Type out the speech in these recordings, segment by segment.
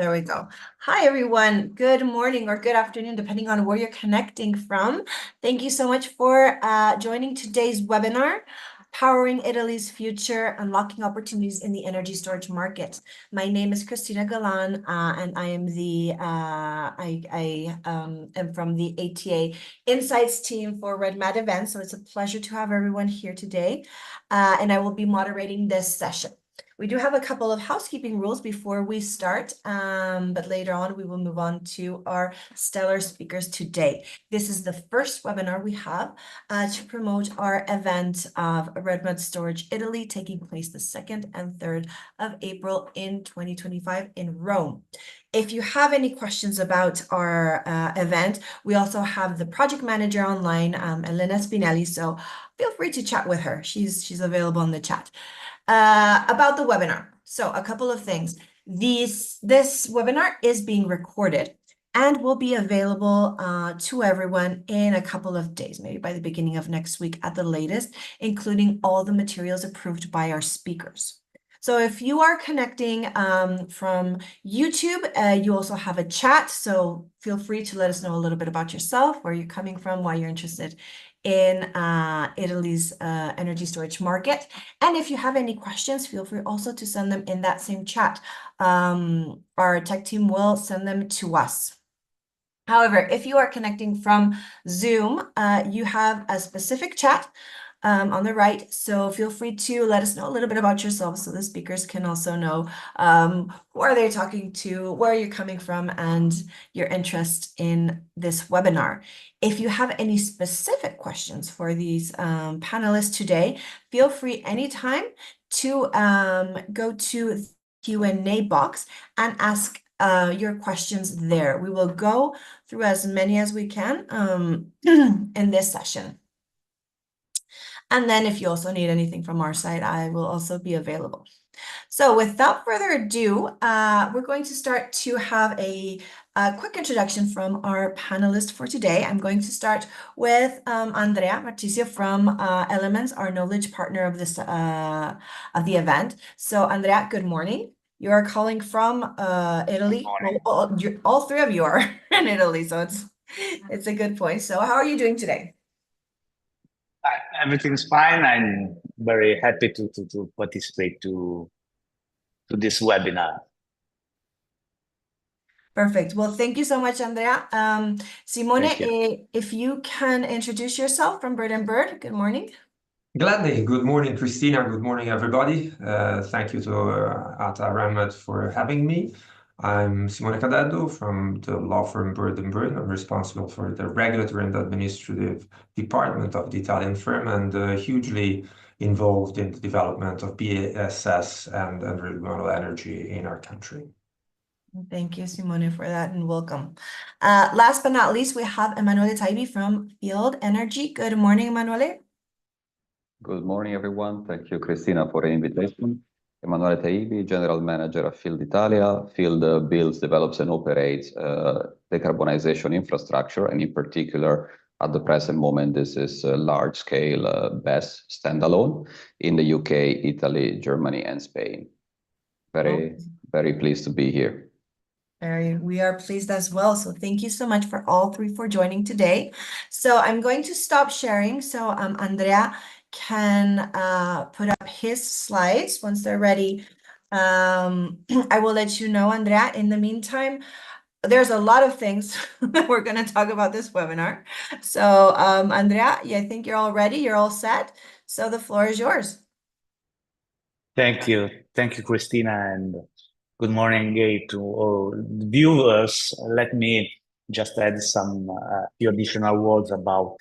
There we go. Hi, everyone. Good morning or good afternoon, depending on where you're connecting from. Thank you so much for joining today's webinar, Powering Italy's Future, Unlocking Opportunities in the Energy Storage Market. My name is Christina Galan, and I am am from the ATA Insights team for Red Mat events. So it's a pleasure to have everyone here today, and I will be moderating this session. We do have a couple of housekeeping rules before we start, but later on we will move on to our stellar speakers today. This is the first webinar we have to promote our event of Red Mud Storage Italy, taking place the 2nd and 3rd of April in 2025 in Rome. If you have any questions about our event, we also have the project manager online, Elena Spinelli, so feel free to chat with her. She's available in the chat. About the webinar. So a couple of things. This webinar is being recorded and will be available to everyone in a couple of days, maybe by the beginning of next week at the latest, including all the materials approved by our speakers. So if you are connecting from YouTube, you also have a chat. So feel free to let us know a little bit about yourself, where you're coming from, why you're interested in Italy's energy storage market. And if you have any questions, feel free also to send them in that same chat. Our tech team will send them to us. However, if you are connecting from Zoom, you have a specific chat on the right. So feel free to let us know a little bit about yourself so the speakers can also know who are they talking to, where you're coming from, and your interest in this webinar. If you have any specific questions for these panelists today, feel free anytime to go to the Q&A box and ask your questions there. We will go through as many as we can in this session. And then if you also need anything from our side, I will also be available. So without further ado, we're going to start to have a quick introduction from our panelist for today. I'm going to start with Andrea Marchisio from Elemens, our knowledge partner of this of the event. So Andrea, good morning. You are calling from Italy. All three of you are in Italy, so it's a good point. So how are you doing today? Everything's fine. I'm very happy to participate to this webinar. Perfect. Well, thank you so much, Andrea. Simone, if you can introduce yourself from Bird and Bird. Good morning. Gladly. Good morning, Christina. Good morning, everybody. Thank you to Ata Ramad for having me. I'm Simone Cadeddu from the law firm Bird and Bird. I'm responsible for the regulatory and administrative department of the Italian firm and hugely involved in the development of BASS and renewable energy in our country. Thank you, Simone, for that, and welcome. Last but not least, we have Emanuele Taibi from Field Energy. Good morning, Emanuele. Good morning, everyone. Thank you, Christina, for the invitation. Emanuele Taibi, General Manager of Field Italia. Field builds, develops, and operates decarbonization infrastructure, and in particular, at the present moment, this is large-scale BESS standalone in the UK, Italy, Germany, and Spain. Very pleased to be here. We are pleased as well. So thank you so much for all three for joining today. So I'm going to stop sharing so Andrea can put up his slides once they're ready. I will let you know, Andrea. In the meantime, there's a lot of things that we're going to talk about this webinar. So Andrea, I think you're all ready. You're all set. So the floor is yours. Thank you. Thank you, Christina, and good morning to all the viewers. Let me just add some few additional words about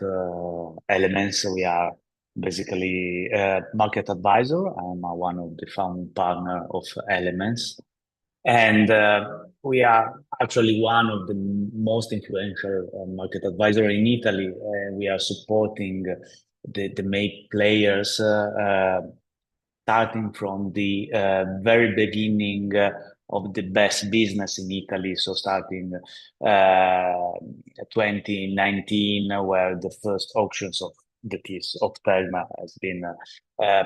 Elemens. We are basically a market advisor. I'm one of the founding partner of Elemens. And we are actually one of the most influential market advisor in Italy. We are supporting the main players starting from the very beginning of the BESS business in Italy. So starting 2019, where the first auctions of that is of Terma has been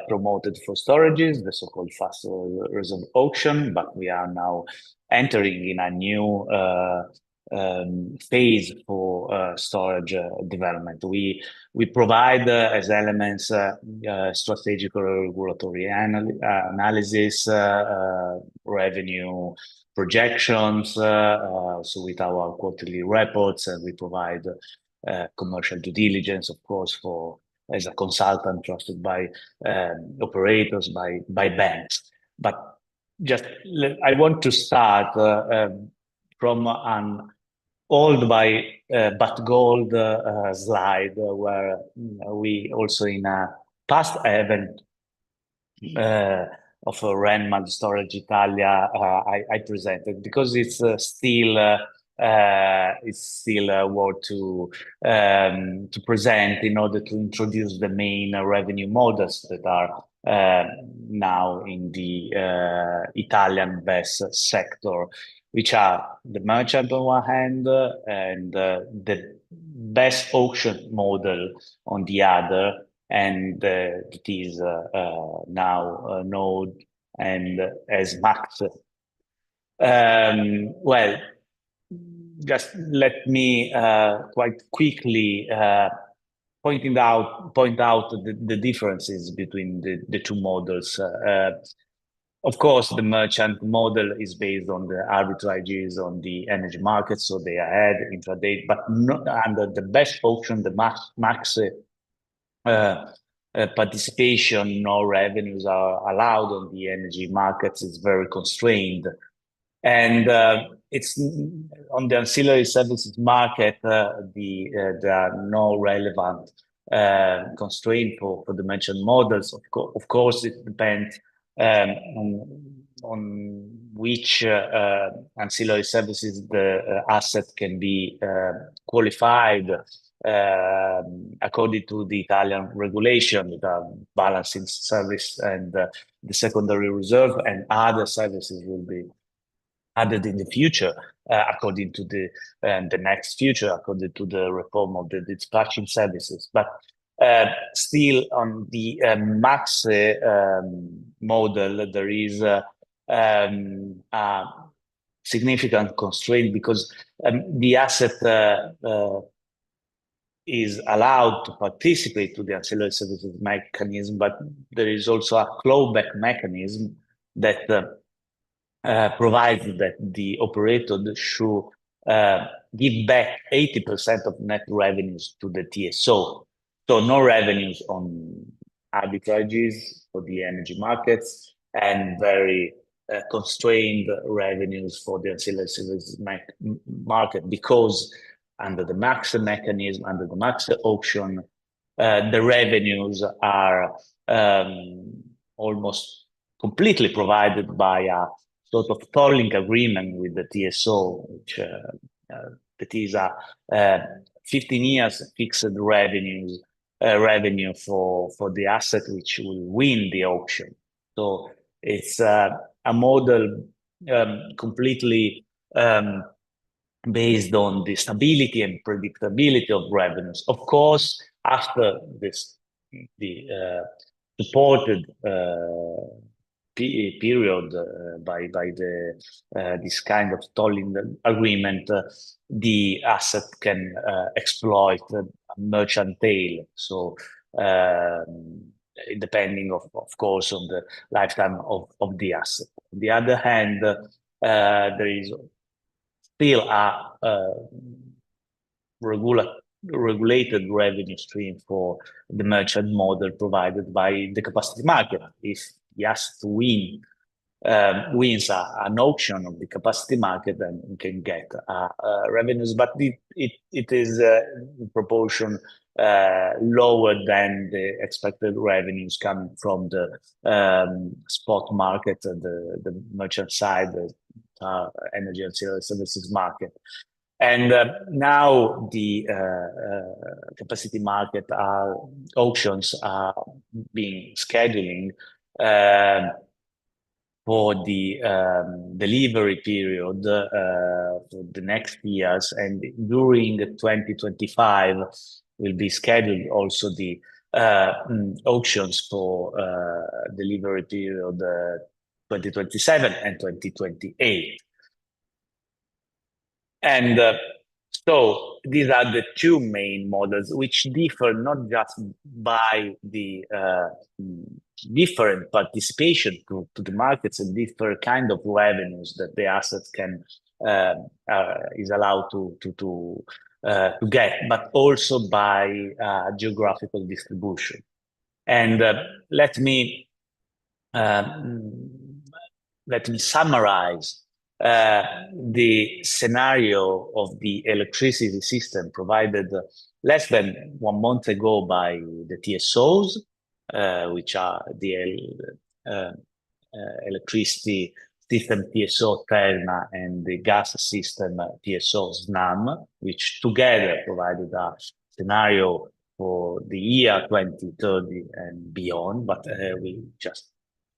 promoted for storages, the so-called fast reserve auction, but we are now entering in a new phase for storage development. We provide as Elements strategic regulatory analysis, revenue projections, so with our quarterly reports, and we provide commercial due diligence, of course, as a consultant trusted by operators, by banks. But I want to start from an old but gold slide where we also in a past event of RENMAD Storage Italia I presented, because it's still worth to present in order to introduce the main revenue models that are now in the Italian BESS sector, which are the merchant on one hand and the BESS auction model on the other, and it is now known and as MACSE. Well, just let me quite quickly point out the differences between the two models. Of course, the merchant model is based on the arbitrages on the energy market, so they are ahead intraday, but not under the BESS auction, the MACSE participation, no revenues are allowed on the energy markets. It's very constrained. And it's on the ancillary services market, there are no relevant constraint for the mentioned models. Of course, it depends on which ancillary services the asset can be qualified according to the Italian regulation, the balancing service and the secondary reserve, and other services will be added in the future according to the next future, according to the reform of the dispatching services. But still on the MACSE model, there is a significant constraint, because the asset is allowed to participate to the ancillary services mechanism, but there is also a clawback mechanism that provides that the operator should give back 80% of net revenues to the TSO. So no revenues on arbitrages for the energy markets, and very constrained revenues for the ancillary services market, because under the MACSE mechanism, under the MACSE auction, the revenues are almost completely provided by a sort of tolling agreement with the TSO, which that is a 15 years fixed revenue for the asset which will win the auction. So it's a model completely based on the stability and predictability of revenues. Of course, after the supported period by this kind of tolling agreement, the asset can exploit merchant tail. So depending of course on the lifetime of the asset. On the other hand, there is still a regulated revenue stream for the merchant model provided by the capacity market. If the asset wins an auction of the capacity market, then we can get revenues, but it is in proportion lower than the expected revenues coming from the spot market, the merchant side, the energy and services market. And now the capacity market auctions are being scheduling for the delivery period for the next years, and during 2025 will be scheduled also the auctions for delivery period 2027 and 2028. And so these are the two main models, which differ not just by the different participation to the markets and different kind of revenues that the assets can is allowed to get, but also by geographical distribution. And let me summarize the scenario of the electricity system provided less than 1 month ago by the TSOs, which are the electricity system TSO Terna and the gas system TSO SNAM, which together provided a scenario for the year 2030 and beyond, but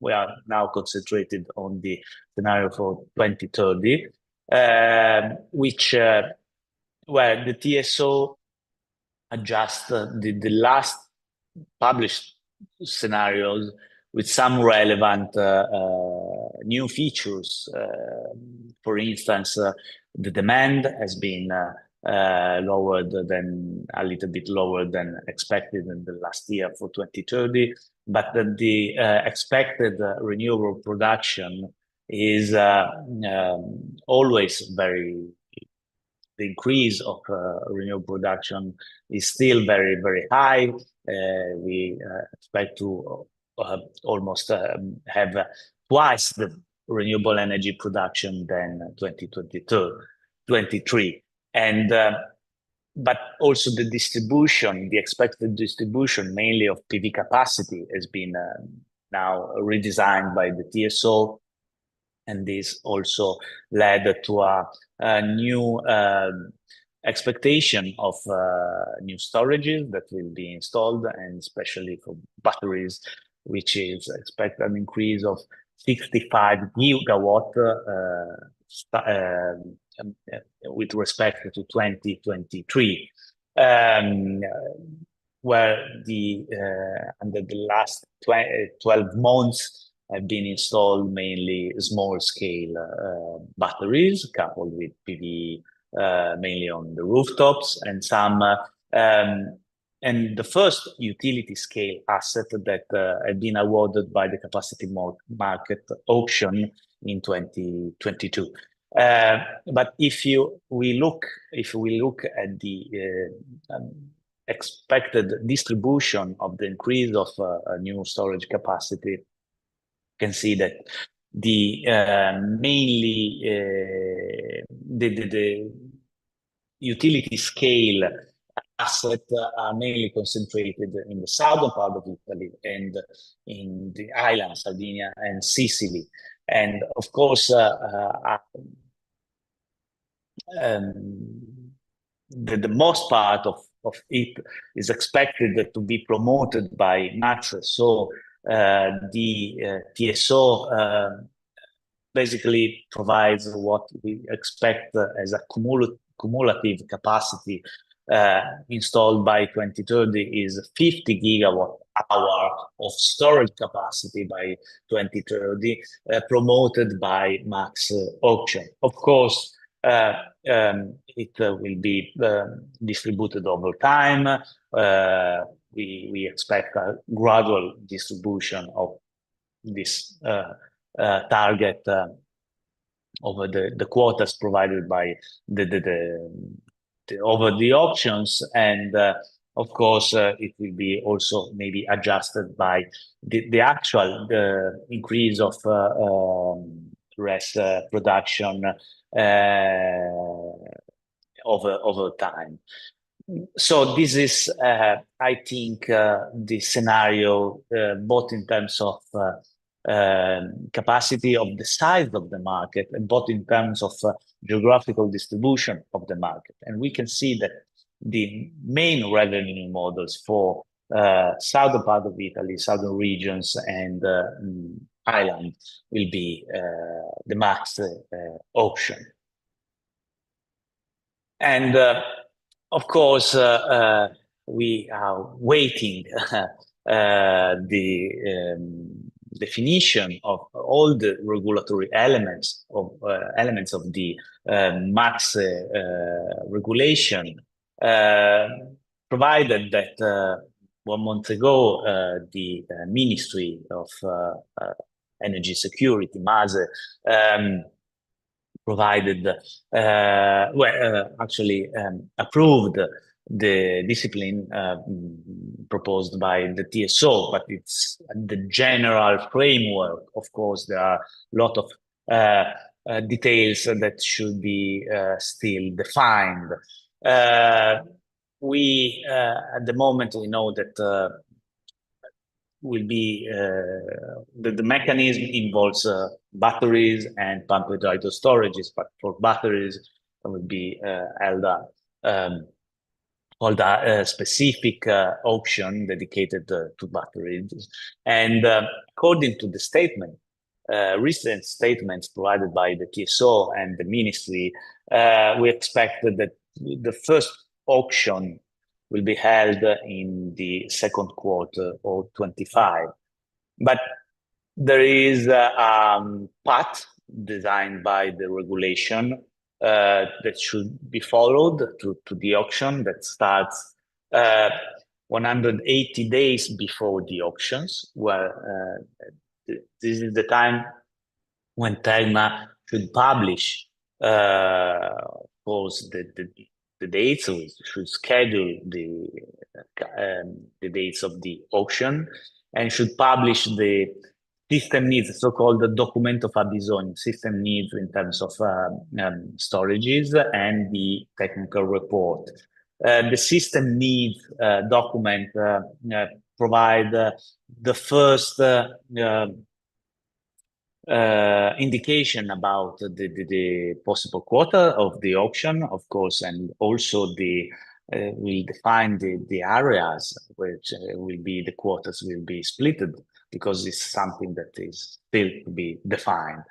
we are now concentrated on the scenario for 2030, which where the TSO adjust the last published scenarios with some relevant new features. For instance, the demand has been lowered than a little bit lower than expected in the last year for 2030, but the expected renewable production is always the increase of renewable production is still very, very high. We expect to almost have twice the renewable energy production than 2023. And but also the distribution, the expected distribution, mainly of PV capacity, has been now redesigned by the TSO, and this also led to a new expectation of new storages that will be installed, and especially for batteries, which is expect an increase of 65 gigawatt with respect to 2023, where under the last 12 months have been installed mainly small-scale batteries coupled with PV, mainly on the rooftops, and some and the first utility-scale asset that had been awarded by the capacity market auction in 2022. But if we look at the expected distribution of the increase of new storage capacity, you can see that the mainly the utility scale assets are mainly concentrated in the southern part of Italy and in the islands, Sardinia and Sicily. And of course, the most part of it is expected to be promoted by MACSE. So the TSO basically provides what we expect as a cumulative capacity installed by 2030 is 50 gigawatt hour of storage capacity by 2030, promoted by MACSE auction. Of course, it will be distributed over time. We expect a gradual distribution of this target over the quotas provided by over the auctions, and of course it will be also maybe adjusted by the actual increase of RES production over time. So this is, I think, the scenario both in terms of capacity of the size of the market, and both in terms of geographical distribution of the market. And we can see that the main revenue models for southern part of Italy, southern regions, and island will be the MACSE auction. And of course, we are waiting the definition of all the regulatory elements of the MACSE regulation, provided that 1 month ago the Ministry of Energy Security, MACSE, provided, approved the discipline proposed by the TSO, but it's the general framework. Of course, there are a lot of details that should be still defined. We, at the moment, we know that will be the mechanism involves batteries and pumped hydro storages, but for batteries it will be held a specific auction dedicated to batteries. And according to the statement, recent statements provided by the TSO and the ministry, we expect that the first auction will be held in the second quarter of 25. But there is a path designed by the regulation that should be followed to the auction that starts 180 days before the auctions, where this is the time when Terna should publish the dates. We should schedule the dates of the auction and should publish the system needs, so-called the documento fabbisogno, system needs in terms of storages, and the technical report. The system needs document provide the first indication about the possible quota of the auction, of course, and also will define the areas which will be the quotas will be splitted, because it's something that is still to be defined.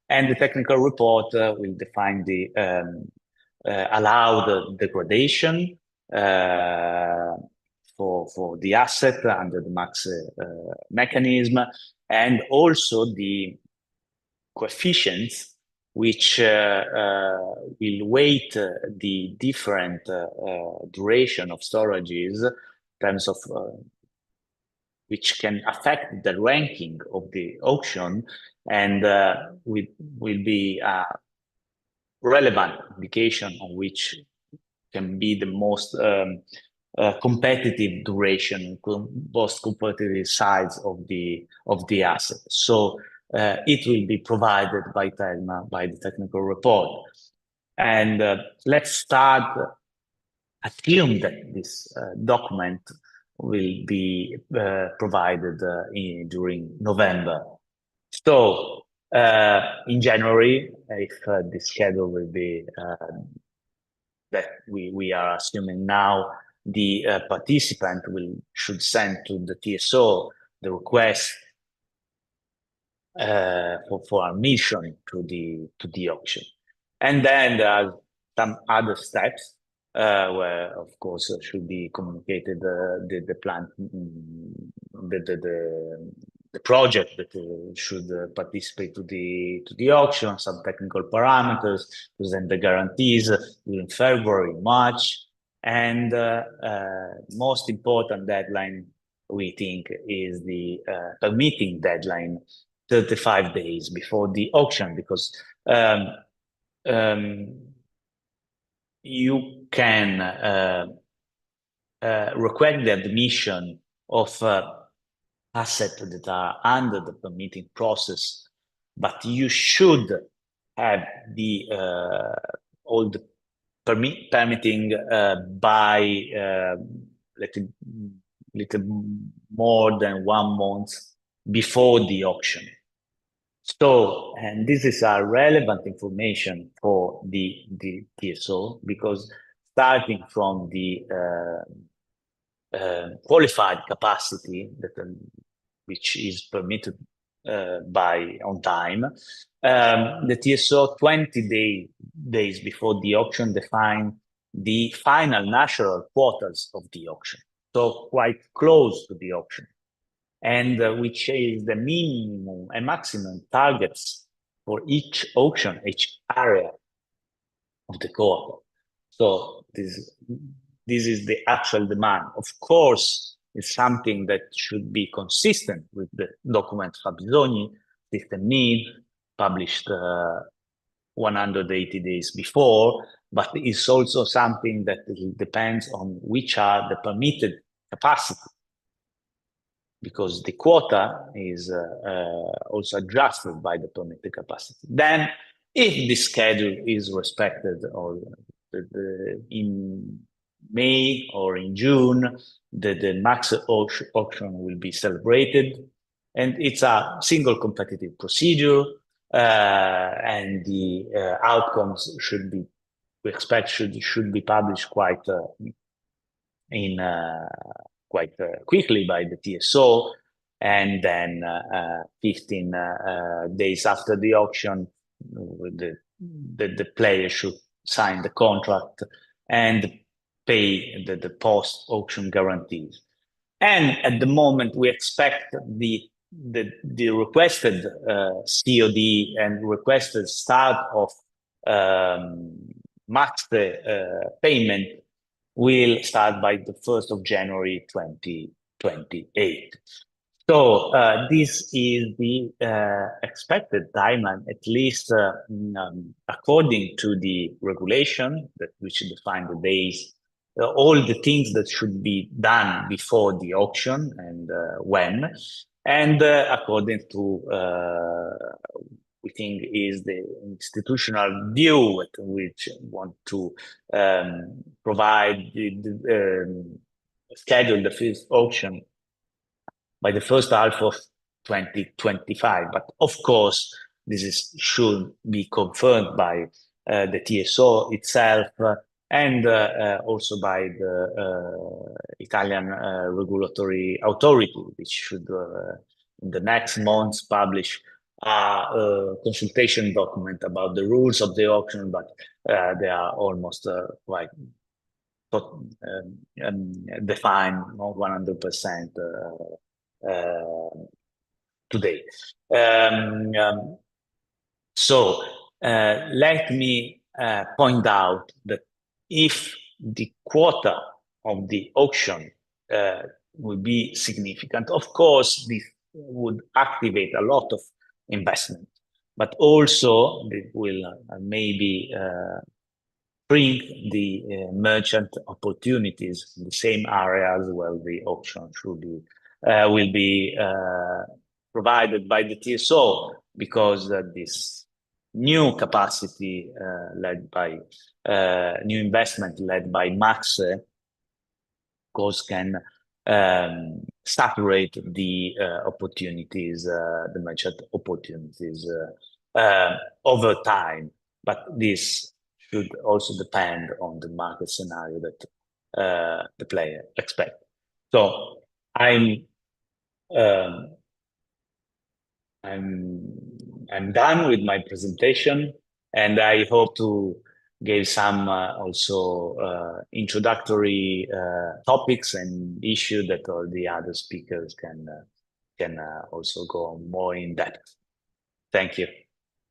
And the technical report will define the allowed degradation for the asset under the MACSE mechanism, and also the coefficients which will weight the different duration of storages in terms of which can affect the ranking of the auction, and will be a relevant indication on which can be the most competitive duration, most competitive size of the asset. So it will be provided by Terna by the technical report. And let's start assume that this document will be provided during November. So in January, if the schedule will be that we are assuming now, the participant should send to the TSO the request for admission to the auction. And then there are some other steps where, of course, should be communicated the plan, the project that should participate to the auction, some technical parameters, present the guarantees in February, March, and most important deadline we think is the permitting deadline, 35 days before the auction, because you can request the admission of assets that are under the permitting process, but you should have the all the permitting by little more than 1 month before the auction. So, and this is a relevant information for the TSO, because starting from the qualified capacity that which is permitted by on time, the TSO 20 days before the auction define the final natural quotas of the auction. so quite close to the auction, and which is the minimum and maximum targets for each auction, each area of the quota. So this is the actual demand. Of course, it's something that should be consistent with the document fabbisogni, system need, published 180 days before, but it's also something that depends on which are the permitted capacity, because the quota is also adjusted by the permitted capacity. Then, if the schedule is respected, or in May or in June, the MACSE auction will be celebrated, and it's a single competitive procedure, and the outcomes we expect should be published quite quickly by the TSO, and then 15 days after the auction, the player should sign the contract and pay the post-auction guarantees. And at the moment, we expect the requested COD and requested start of MACSE payment will start by the 1st of January 2028. So this is the expected timeline, at least according to the regulation which define the days, all the things that should be done before the auction and when, and according to we think is the institutional view at which want to provide schedule the first auction by the first half of 2025. But of course, should be confirmed by the TSO itself, and also by the Italian regulatory authority, which should in the next months publish a consultation document about the rules of the auction, but they are almost quite defined, not 100% today. So let me point out that if the quota of the auction will be significant, of course, this would activate a lot of investment, but also it will maybe bring the merchant opportunities in the same areas where the auction should be will be provided by the TSO, because this new capacity led by new investment led by MACSE, of course, can saturate the opportunities, the merchant opportunities over time. But this should also depend on the market scenario that the player expects. So I'm done with my presentation, and I hope to give some also introductory topics and issues that all the other speakers can also go more in depth. Thank you.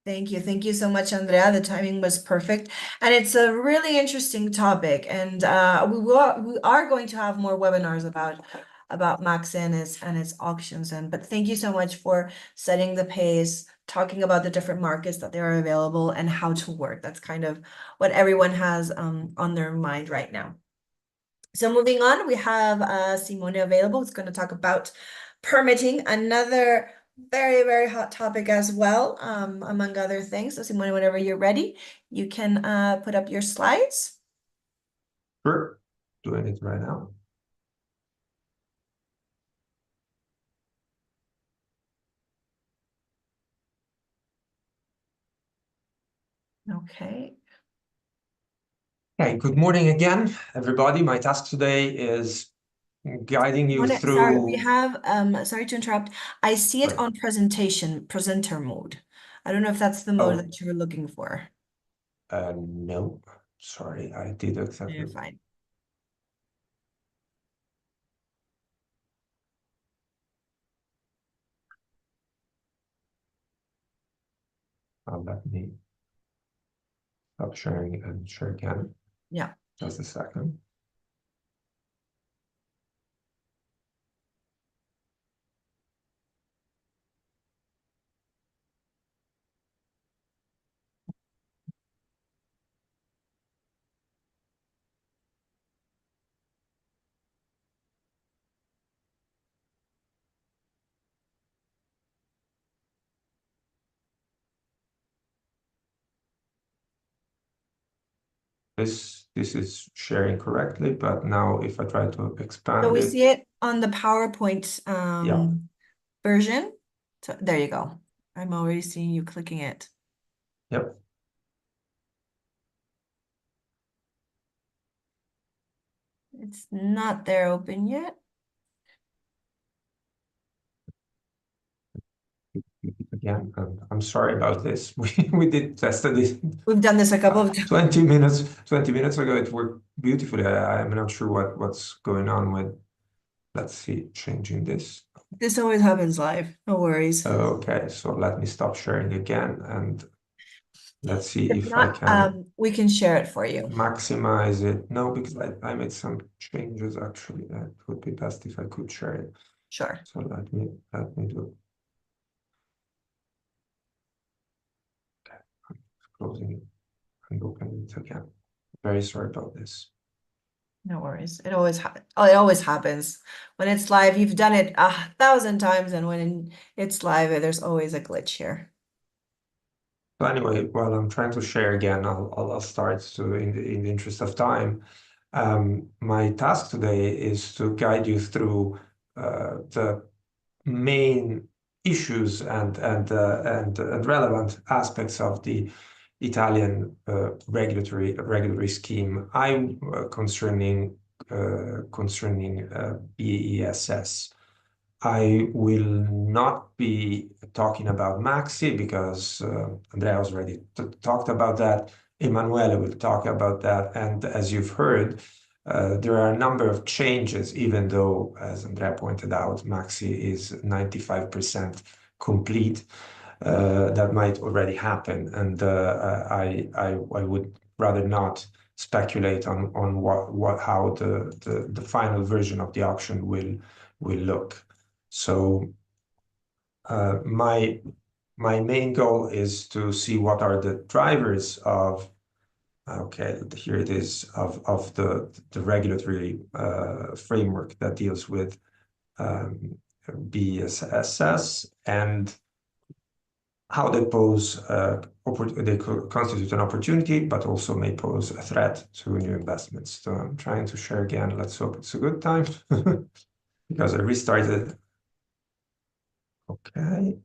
Thank you. Thank you so much, Andrea. The timing was perfect. And it's a really interesting topic. And we are going to have more webinars about MACSE and its auctions. But thank you so much for setting the pace, talking about the different markets that they are available and how to work. That's kind of what everyone has on their mind right now. So moving on, we have Simone available. It's going to talk about permitting, another very, very hot topic as well, among other things. So Simone, whenever you're ready, you can put up your slides. Sure, doing it right now. Okay. Okay, good morning again, everybody. My task today is guiding you through. Sorry, we have, sorry to interrupt. I see it on presenter mode. I don't know if that's the mode that you were looking for. No, sorry, I did exactly. You're fine. let me stop sharing and share again. Yeah. Just a second. This is sharing correctly, but now if I try to expand So we it, see it on the PowerPoint Yeah. version. So there you go. I'm already seeing you clicking it. yep. It's not there open yet. Again, I'm sorry about this. We did tested it We've done this a couple of times. 20 minutes ago. It worked beautifully. I'm not sure what's going on with, let's see, changing this. This always happens live. No worries. Okay, so let me stop sharing again and let's see If if I not, can we can share it for you. maximize it. No, because I made some changes actually. That would be best if I could share it. Sure. So let me do. Okay, I'm closing it and opening it again. Very sorry about this. No worries. It always happens. Oh, it always happens. When it's live, you've done it 1,000 times, and when it's live, there's always a glitch here. So anyway, while I'm trying to share again, I'll start. So in the interest of time, my task today is to guide you through the main issues and relevant aspects of the Italian regulatory scheme. Concerning BESS. I will not be talking about MACSE because Andrea has already talked about that. Emanuele will talk about that. And as you've heard, there are a number of changes, even though, as Andrea pointed out, MACSE is 95% complete. That might already happen. And I would rather not speculate on how the final version of the auction will look. So my main goal is to see what are the drivers of, okay, here it is, of the regulatory framework that deals with BESS and how they pose, they constitute an opportunity, but also may pose a threat to new investments. So I'm trying to share again. Let's hope it's a good time because I restarted. Okay.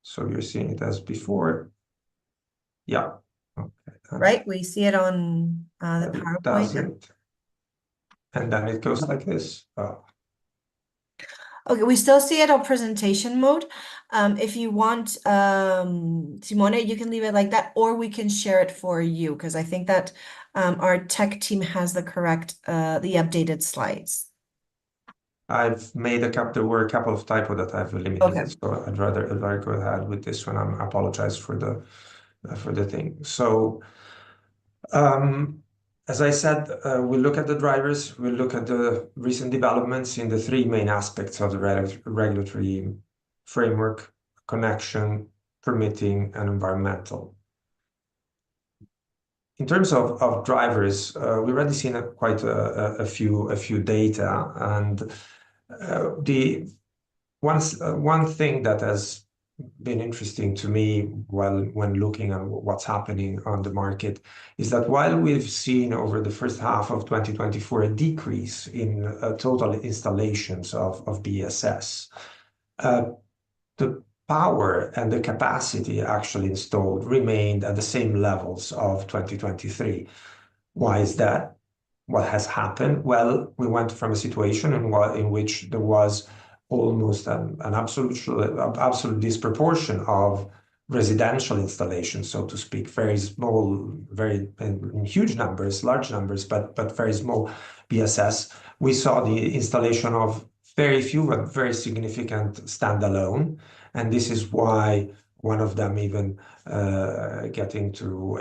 So you're seeing it as before. Yeah. Okay. Right? We see it on the It PowerPoint. doesn't. And then it goes like this. Okay, we still see it on presentation mode. If you want, Simone, you can leave it like that, or we can share it for you, because I think that our tech team has the correct, the updated slides. I've made there were a couple of typos that I've eliminated, Okay. so I'd rather go ahead with this one. I apologize for the thing. So, as I said, we look at the drivers, we look at the recent developments in the three main aspects of the regulatory framework: connection, permitting, and environmental. In terms of drivers, we've already seen quite a few data, and the one thing that has been interesting to me when looking at what's happening on the market is that while we've seen over the first half of 2024 a decrease in total installations of BESS, the power and the capacity actually installed remained at the same levels of 2023. Why is that? What has happened? Well, we went from a situation in which there was almost an absolute disproportion of residential installations, so to speak, very small, very in huge numbers, large numbers, but very small BSS. We saw the installation of very few but very significant standalone, and this is why one of them even getting to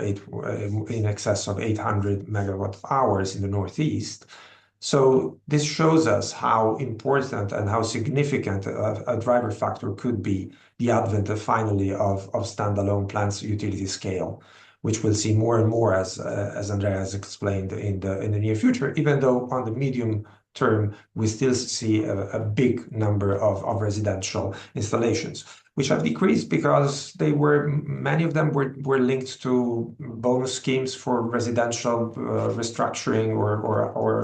in excess of 800 megawatt hours in the Northeast. So this shows us how important and how significant a driver factor could be, the advent finally of standalone plants utility scale, which we'll see more and more as Andrea has explained in the near future, even though on the medium term, we still see a big number of residential installations, which have decreased because many of them were linked to bonus schemes for residential restructuring or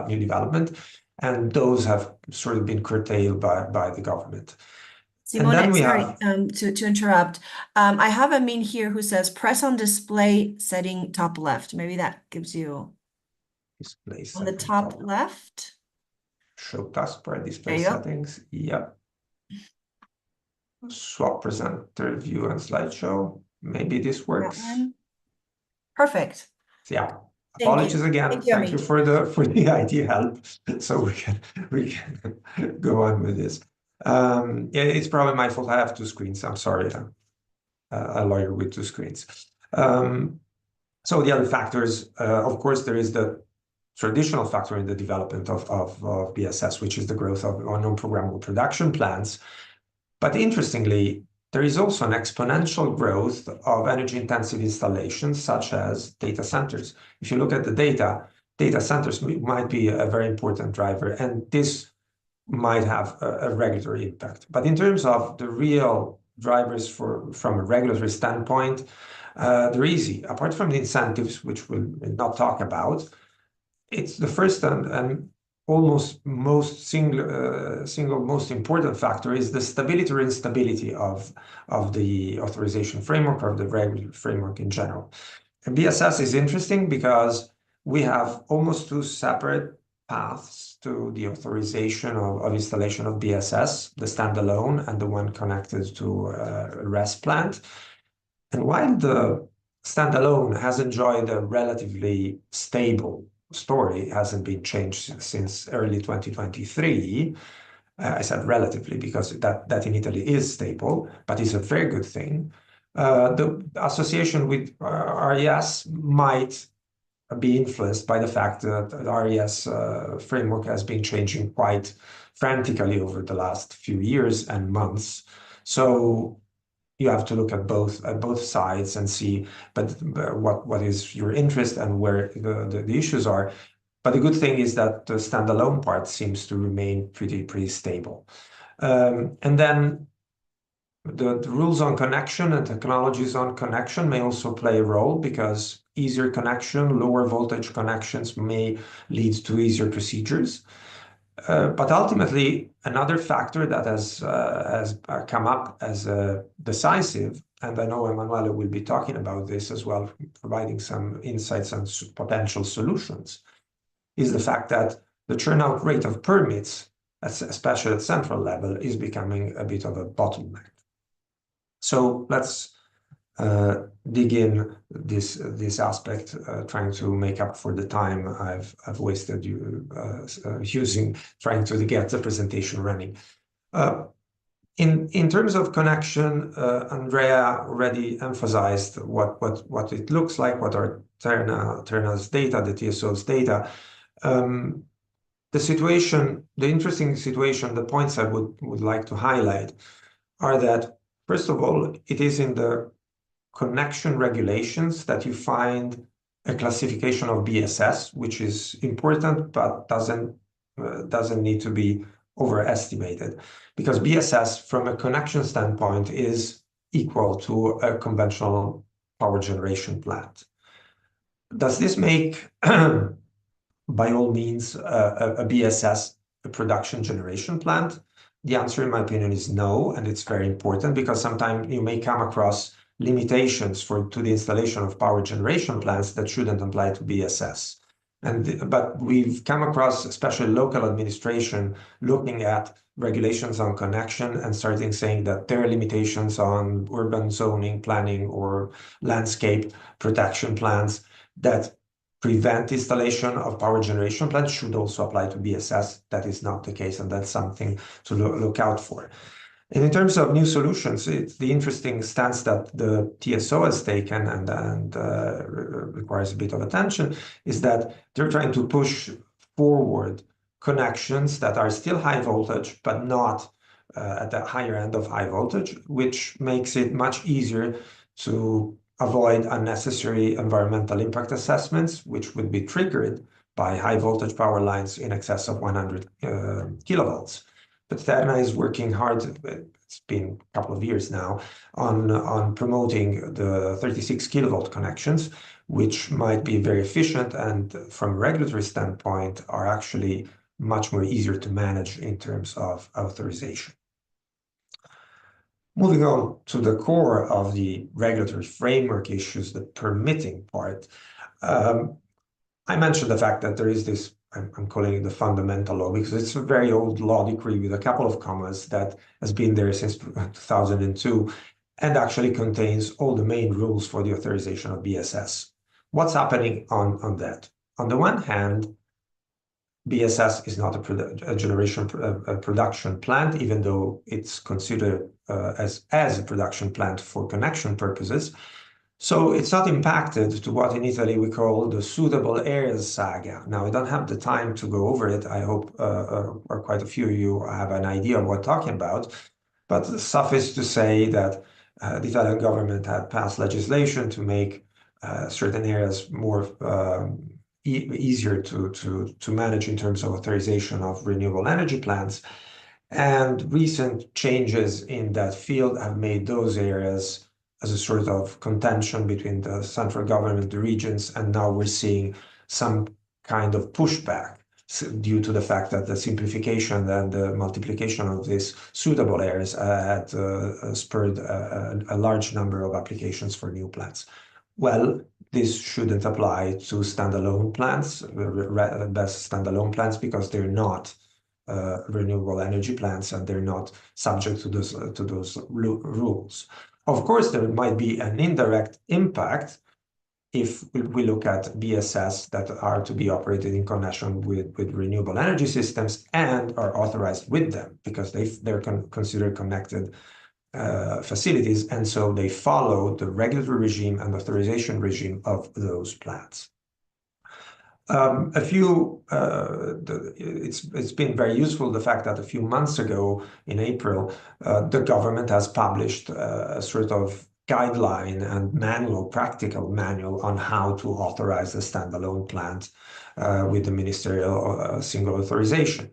new development, and those have sort of been curtailed by the government. Simone, sorry to interrupt. I have Amin here who says press on display setting top left. Maybe that gives you display on the top left. Show taskbar display settings. Yep. Swap presenter view and slideshow. Maybe this works. Perfect. Yeah. Apologies again. Thank you for the IT help, so we can go on with this. Yeah, it's probably my fault. I have two screens. I'm sorry. A lawyer with two screens. So the other factors, of course, there is the traditional factor in the development of BSS, which is the growth of non-programmable production plants. But interestingly, there is also an exponential growth of energy-intensive installations, such as data centers. If you look at the data centers might be a very important driver, and this might have a regulatory impact. But in terms of the real drivers from a regulatory standpoint, they're easy. Apart from the incentives, which we'll not talk about, it's the first and almost most single most important factor is the stability or instability of the authorization framework or the regulatory framework in general. And BSS is interesting because we have almost two separate paths to the authorization of installation of BSS, the standalone and the one connected to a RES plant. And while the standalone has enjoyed a relatively stable story, hasn't been changed since early 2023. I said relatively because that in Italy is stable, but it's a very good thing. The association with RES might be influenced by the fact that the RES framework has been changing quite frantically over the last few years and months. So you have to look at both sides and see, but what is your interest and where the issues are. But the good thing is that the standalone part seems to remain pretty stable. And then the rules on connection and technologies on connection may also play a role, because easier connection, lower voltage connections may lead to easier procedures. But ultimately, another factor that has come up as decisive, and I know Emanuele will be talking about this as well, providing some insights and potential solutions, is the fact that the turnout rate of permits, especially at central level, is becoming a bit of a bottleneck. So let's dig in this aspect, trying to make up for the time I've wasted trying to get the presentation running. In terms of connection, Andrea already emphasized what it looks like, what are Terna's data, the TSO's data. The interesting situation, the points I would like to highlight are that, first of all, it is in the connection regulations that you find a classification of BSS, which is important, but doesn't need to be overestimated, because BSS from a connection standpoint is equal to a conventional power generation plant. Does this make by all means a BSS a production generation plant? The answer, in my opinion, is no, and it's very important, because sometimes you may come across limitations to the installation of power generation plants that shouldn't apply to BSS. But we've come across, especially local administration, looking at regulations on connection and starting saying that there are limitations on urban zoning planning or landscape protection plans that prevent installation of power generation plants should also apply to BSS. That is not the case, and that's something to look out for. And in terms of new solutions, it's the interesting stance that the TSO has taken and requires a bit of attention, is that they're trying to push forward connections that are still high voltage, but not at the higher end of high voltage, which makes it much easier to avoid unnecessary environmental impact assessments, which would be triggered by high voltage power lines in excess of 100 kilovolts. But Terna is working hard, it's been a couple of years now, on promoting the 36 kilovolt connections, which might be very efficient and from a regulatory standpoint are actually much more easier to manage in terms of authorization. Moving on to the core of the regulatory framework issues, the permitting part. I mentioned the fact that there is this, I'm calling it the fundamental law, because it's a very old law decree with a couple of commas that has been there since 2002 and actually contains all the main rules for the authorization of BSS. What's happening on that? On the one hand, BSS is not a production plant, even though it's considered as a production plant for connection purposes. So it's not impacted to what in Italy we call the suitable areas saga. Now, I don't have the time to go over it. I hope or quite a few of you have an idea of what I'm talking about. But suffice to say that the Italian government had passed legislation to make certain areas more easier to manage in terms of authorization of renewable energy plants. And recent changes in that field have made those areas as a sort of contention between the central government, the regions, and now we're seeing some kind of pushback due to the fact that the simplification and the multiplication of these suitable areas had spurred a large number of applications for new plants. Well, this shouldn't apply to standalone plants, best standalone plants, because they're not renewable energy plants and they're not subject to those rules. Of course, there might be an indirect impact if we look at BSS that are to be operated in connection with renewable energy systems and are authorized with them because they're considered connected facilities, and so they follow the regulatory regime and authorization regime of those plants. It's been very useful, the fact that a few months ago in April, the government has published a sort of guideline and practical manual on how to authorize a standalone plant with the ministerial single authorization.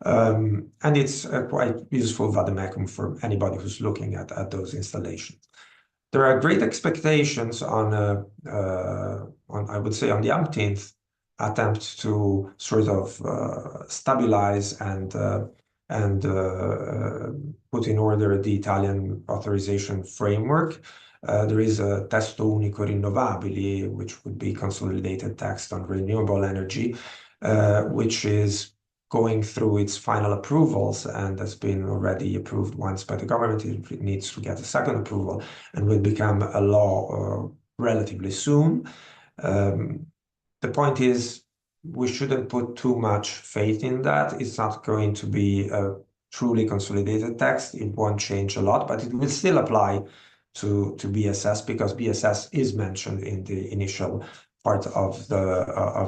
And it's a quite useful vademecum for anybody who's looking at those installations. There are great expectations on I would say on the umpteenth attempt to sort of stabilize and put in order the Italian authorization framework. There is a testo unico rinnovabili, which would be consolidated text on renewable energy, which is going through its final approvals and has been already approved once by the government. It needs to get a second approval and will become a law relatively soon. The point is, we shouldn't put too much faith in that. It's not going to be a truly consolidated text. It won't change a lot, but it will still apply to BSS because BSS is mentioned in the initial part of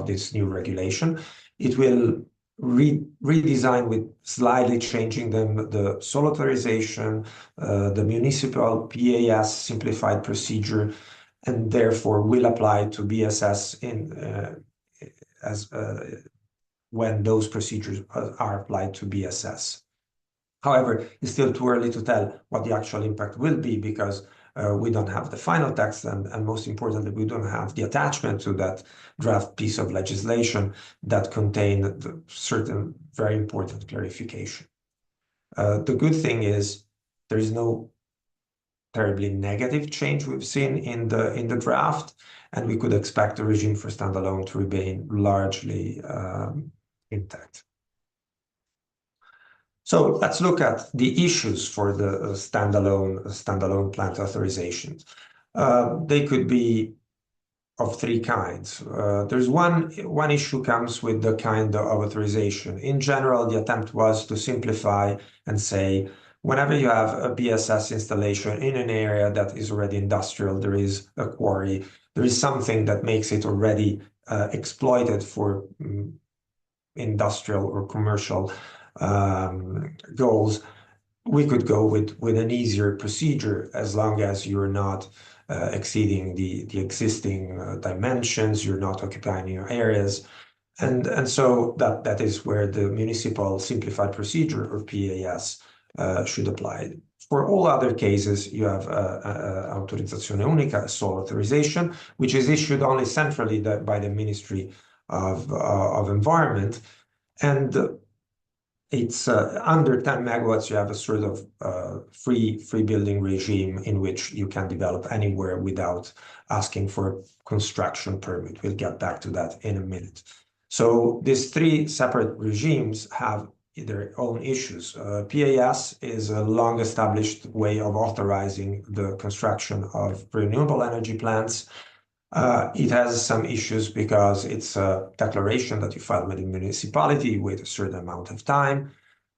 this new regulation. It will redesign with slightly changing them the sole authorization, the municipal PAS simplified procedure, and therefore will apply to BSS when those procedures are applied to BSS. However, it's still too early to tell what the actual impact will be because we don't have the final text, and most importantly, we don't have the attachment to that draft piece of legislation that contained certain very important clarification. The good thing is there is no terribly negative change we've seen in the draft, and we could expect the regime for standalone to remain largely intact. So let's look at the issues for the standalone plant authorizations. They could be of three kinds. There's one issue comes with the kind of authorization. In general, the attempt was to simplify and say, whenever you have a BSS installation in an area that is already industrial, there is a quarry, there is something that makes it already exploited for industrial or commercial goals, we could go with an easier procedure as long as you're not exceeding the existing dimensions, you're not occupying your areas. And so that is where the Municipal Simplified Procedure, or PAS, should apply. For all other cases, you have Autorizzazione Unica, sole authorization, which is issued only centrally by the Ministry of Environment. And it's under 10 megawatts, you have a sort of free building regime in which you can develop anywhere without asking for a construction permit. We'll get back to that in a minute. So these three separate regimes have their own issues. PAS is a long-established way of authorizing the construction of renewable energy plants. It has some issues because it's a declaration that you file with the municipality with a certain amount of time.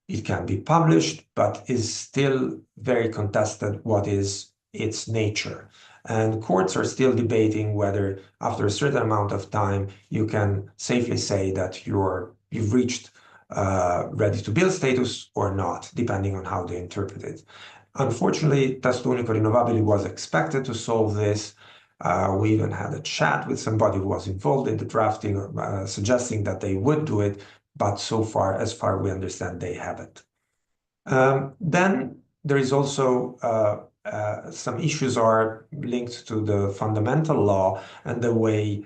It can be published, but is still very contested what is its nature. And courts are still debating whether after a certain amount of time you can safely say that you've reached ready-to-build status or not, depending on how they interpret it. Unfortunately, Testo Unico Rinnovabili was expected to solve this. We even had a chat with somebody who was involved in the drafting, suggesting that they would do it, but so far, as far we understand, they haven't. Then there is also some issues are linked to the fundamental law and the way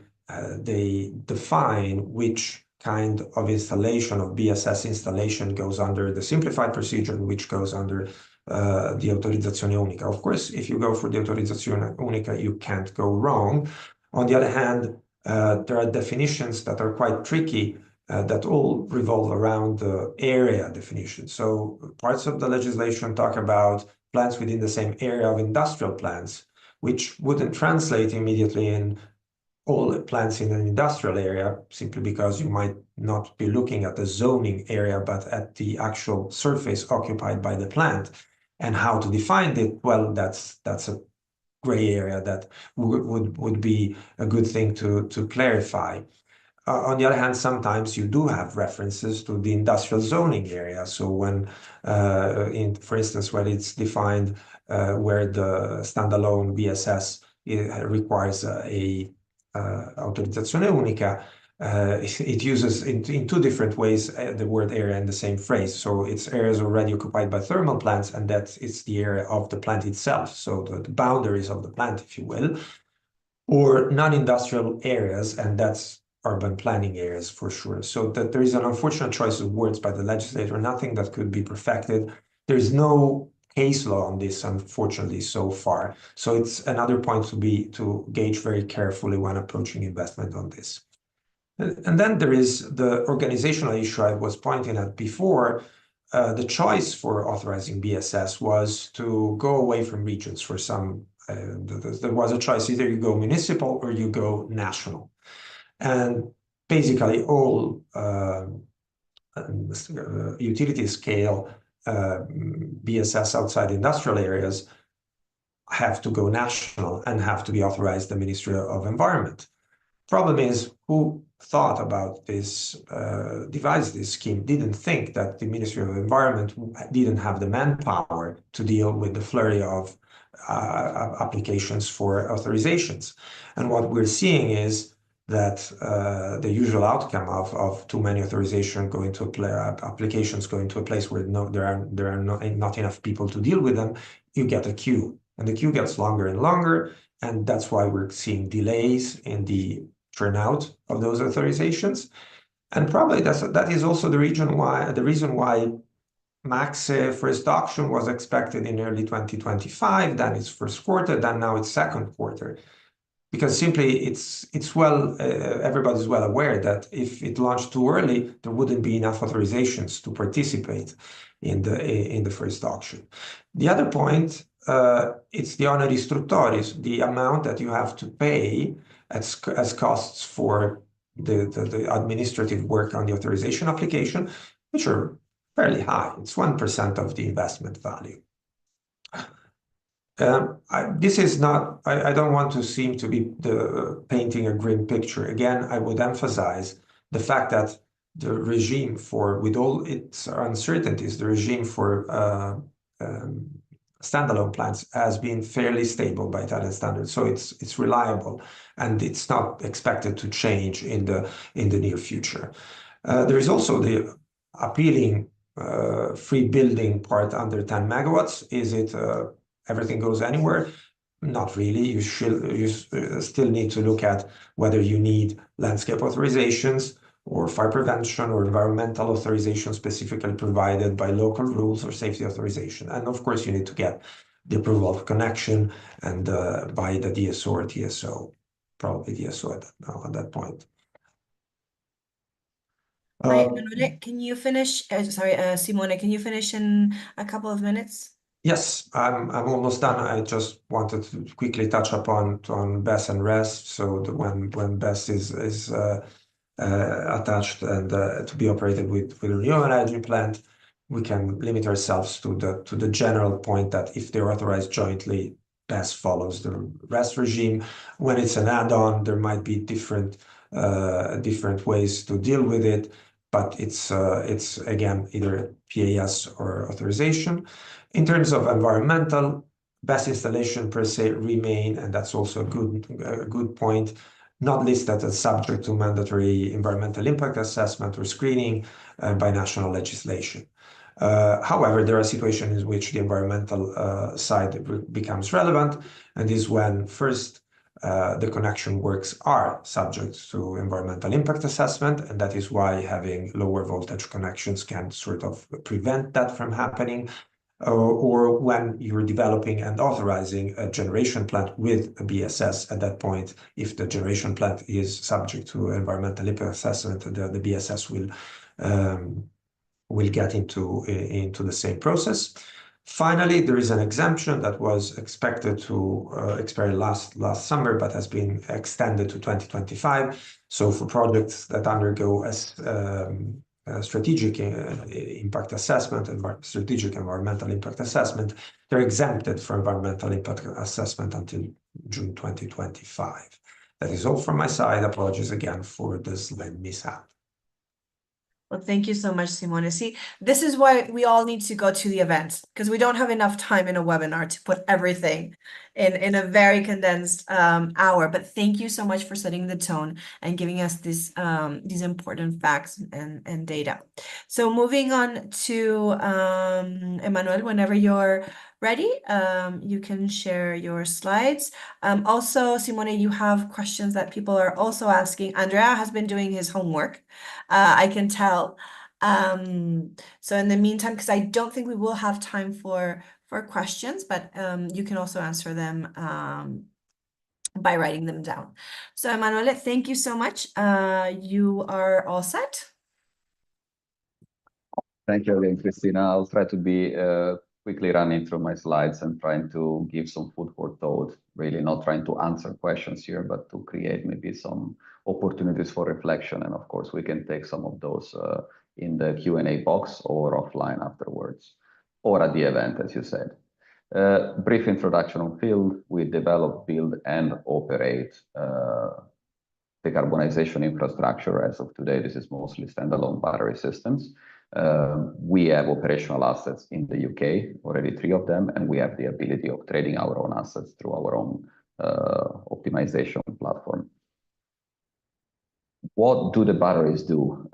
they define which kind of installation, of BSS installation, goes under the simplified procedure and which goes under the Autorizzazione Unica. Of course, if you go for the Autorizzazione Unica, you can't go wrong. On the other hand, there are definitions that are quite tricky that all revolve around the area definition. So parts of the legislation talk about plants within the same area of industrial plants, which wouldn't translate immediately in all plants in an industrial area, simply because you might not be looking at the zoning area, but at the actual surface occupied by the plant. And how to define it, well, that's a gray area that would be a good thing to clarify. On the other hand, sometimes you do have references to the industrial zoning area. So when, for instance, when it's defined where the standalone BSS requires a Autorizzazione Unica, it uses in two different ways the word area in the same phrase. So it's areas already occupied by thermal plants, and that it's the area of the plant itself. So the boundaries of the plant, if you will, or non-industrial areas, and that's urban planning areas for sure. So that there is an unfortunate choice of words by the legislator, nothing that could be perfected. There is no case law on this, unfortunately, so far. So it's another point to gauge very carefully when approaching investment on this. And then there is the organizational issue I was pointing at before. The choice for authorizing BSS was to go away from regions for some. There was a choice, either you go municipal or you go national. And basically all utility scale BSS outside industrial areas have to go national and have to be authorized the Ministry of Environment. Problem is, who thought about this, devised this scheme, didn't think that the Ministry of Environment didn't have the manpower to deal with the flurry of applications for authorizations. And what we're seeing is that the usual outcome of too many applications going to a place where there are not enough people to deal with them, you get a queue. And the queue gets longer and longer, and that's why we're seeing delays in the turnout of those authorizations. And probably that is also the reason why MACSE first auction was expected in early 2025, then it's first quarter, then now it's second quarter. Because simply everybody's well aware that if it launched too early, there wouldn't be enough authorizations to participate in the first auction. The other point, it's the oneri istruttoris, the amount that you have to pay as costs for the administrative work on the authorization application, which are fairly high. It's 1% of the investment value. This is not, I don't want to seem to be painting a grim picture. Again, I would emphasize the fact that the regime with all its uncertainties, the regime for standalone plants has been fairly stable by Italian standards. So it's reliable, and it's not expected to change in the near future. There is also the appealing free building part under 10 megawatts. Is it everything goes anywhere? Not really. You still need to look at whether you need landscape authorizations or fire prevention or environmental authorization specifically provided by local rules or safety authorization. And of course, you need to get the approval of connection and by the DSO or TSO, probably DSO at that point. Hi, Emanuele, can you finish? Simone, can you finish in a couple of minutes? Yes, I'm almost done. I just wanted to quickly touch upon BESS and RES. So when BESS is attached and to be operated with a renewable energy plant, we can limit ourselves to the general point that if they're authorized jointly, BESS follows the RES regime. When it's an add-on, there might be different ways to deal with it, but it's again either PAS or authorization. In terms of environmental, BESS installation per se remain, and that's also a good point, not listed as subject to mandatory environmental impact assessment or screening by national legislation. However, there are situations in which the environmental side becomes relevant, and is when first the connection works are subject to environmental impact assessment, and that is why having lower voltage connections can sort of prevent that from happening. Or when you're developing and authorizing a generation plant with a BSS, at that point, if the generation plant is subject to environmental impact assessment, the BSS will get into the same process. Finally, there is an exemption that was expected to expire last summer, but has been extended to 2025. So for projects that undergo strategic impact assessment and strategic environmental impact assessment, they're exempted from environmental impact assessment until June 2025. That is all from my side. Apologies again for this slide mishap. Well, thank you so much, Simone. See, this is why we all need to go to the event, because we don't have enough time in a webinar to put everything in a very condensed hour. But thank you so much for setting the tone and giving us these important facts and data. So moving on to Emanuele, whenever you're ready, you can share your slides. Also, Simone, you have questions that people are also asking. Andrea has been doing his homework. I can tell. So in the meantime, because I don't think we will have time for questions, but you can also answer them by writing them down. So Emanuele, thank you so much. You are all set. Thank you again, Christina. I'll try to be quickly running through my slides and trying to give some food for thought, really not trying to answer questions here, but to create maybe some opportunities for reflection. And of course, we can take some of those in the Q&A box or offline afterwards, or at the event, as you said. Brief introduction on Field. We develop, build, and operate decarbonization infrastructure. As of today, this is mostly standalone battery systems. We have operational assets in the UK, already 3 of them, and we have the ability of trading our own assets through our own optimization platform. What do the batteries do?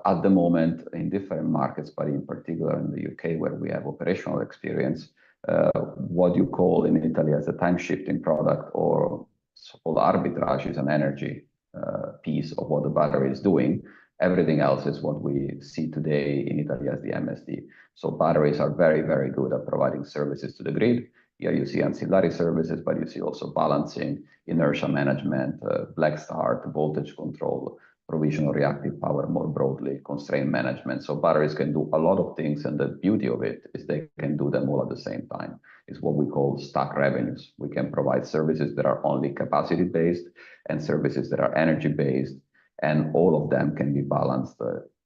At the moment in different markets, but in particular in the UK, where we have operational experience, what you call in Italy as a time-shifting product or so-called arbitrage is an energy piece of what the battery is doing. Everything else is what we see today in Italy as the MSD. So batteries are very, very good at providing services to the grid. Here you see ancillary services, but you see also balancing, inertia management, black start, voltage control, provisional reactive power more broadly, constraint management. So batteries can do a lot of things, and the beauty of it is they can do them all at the same time. It's what we call stack revenues. We can provide services that are only capacity-based and services that are energy-based, and all of them can be balanced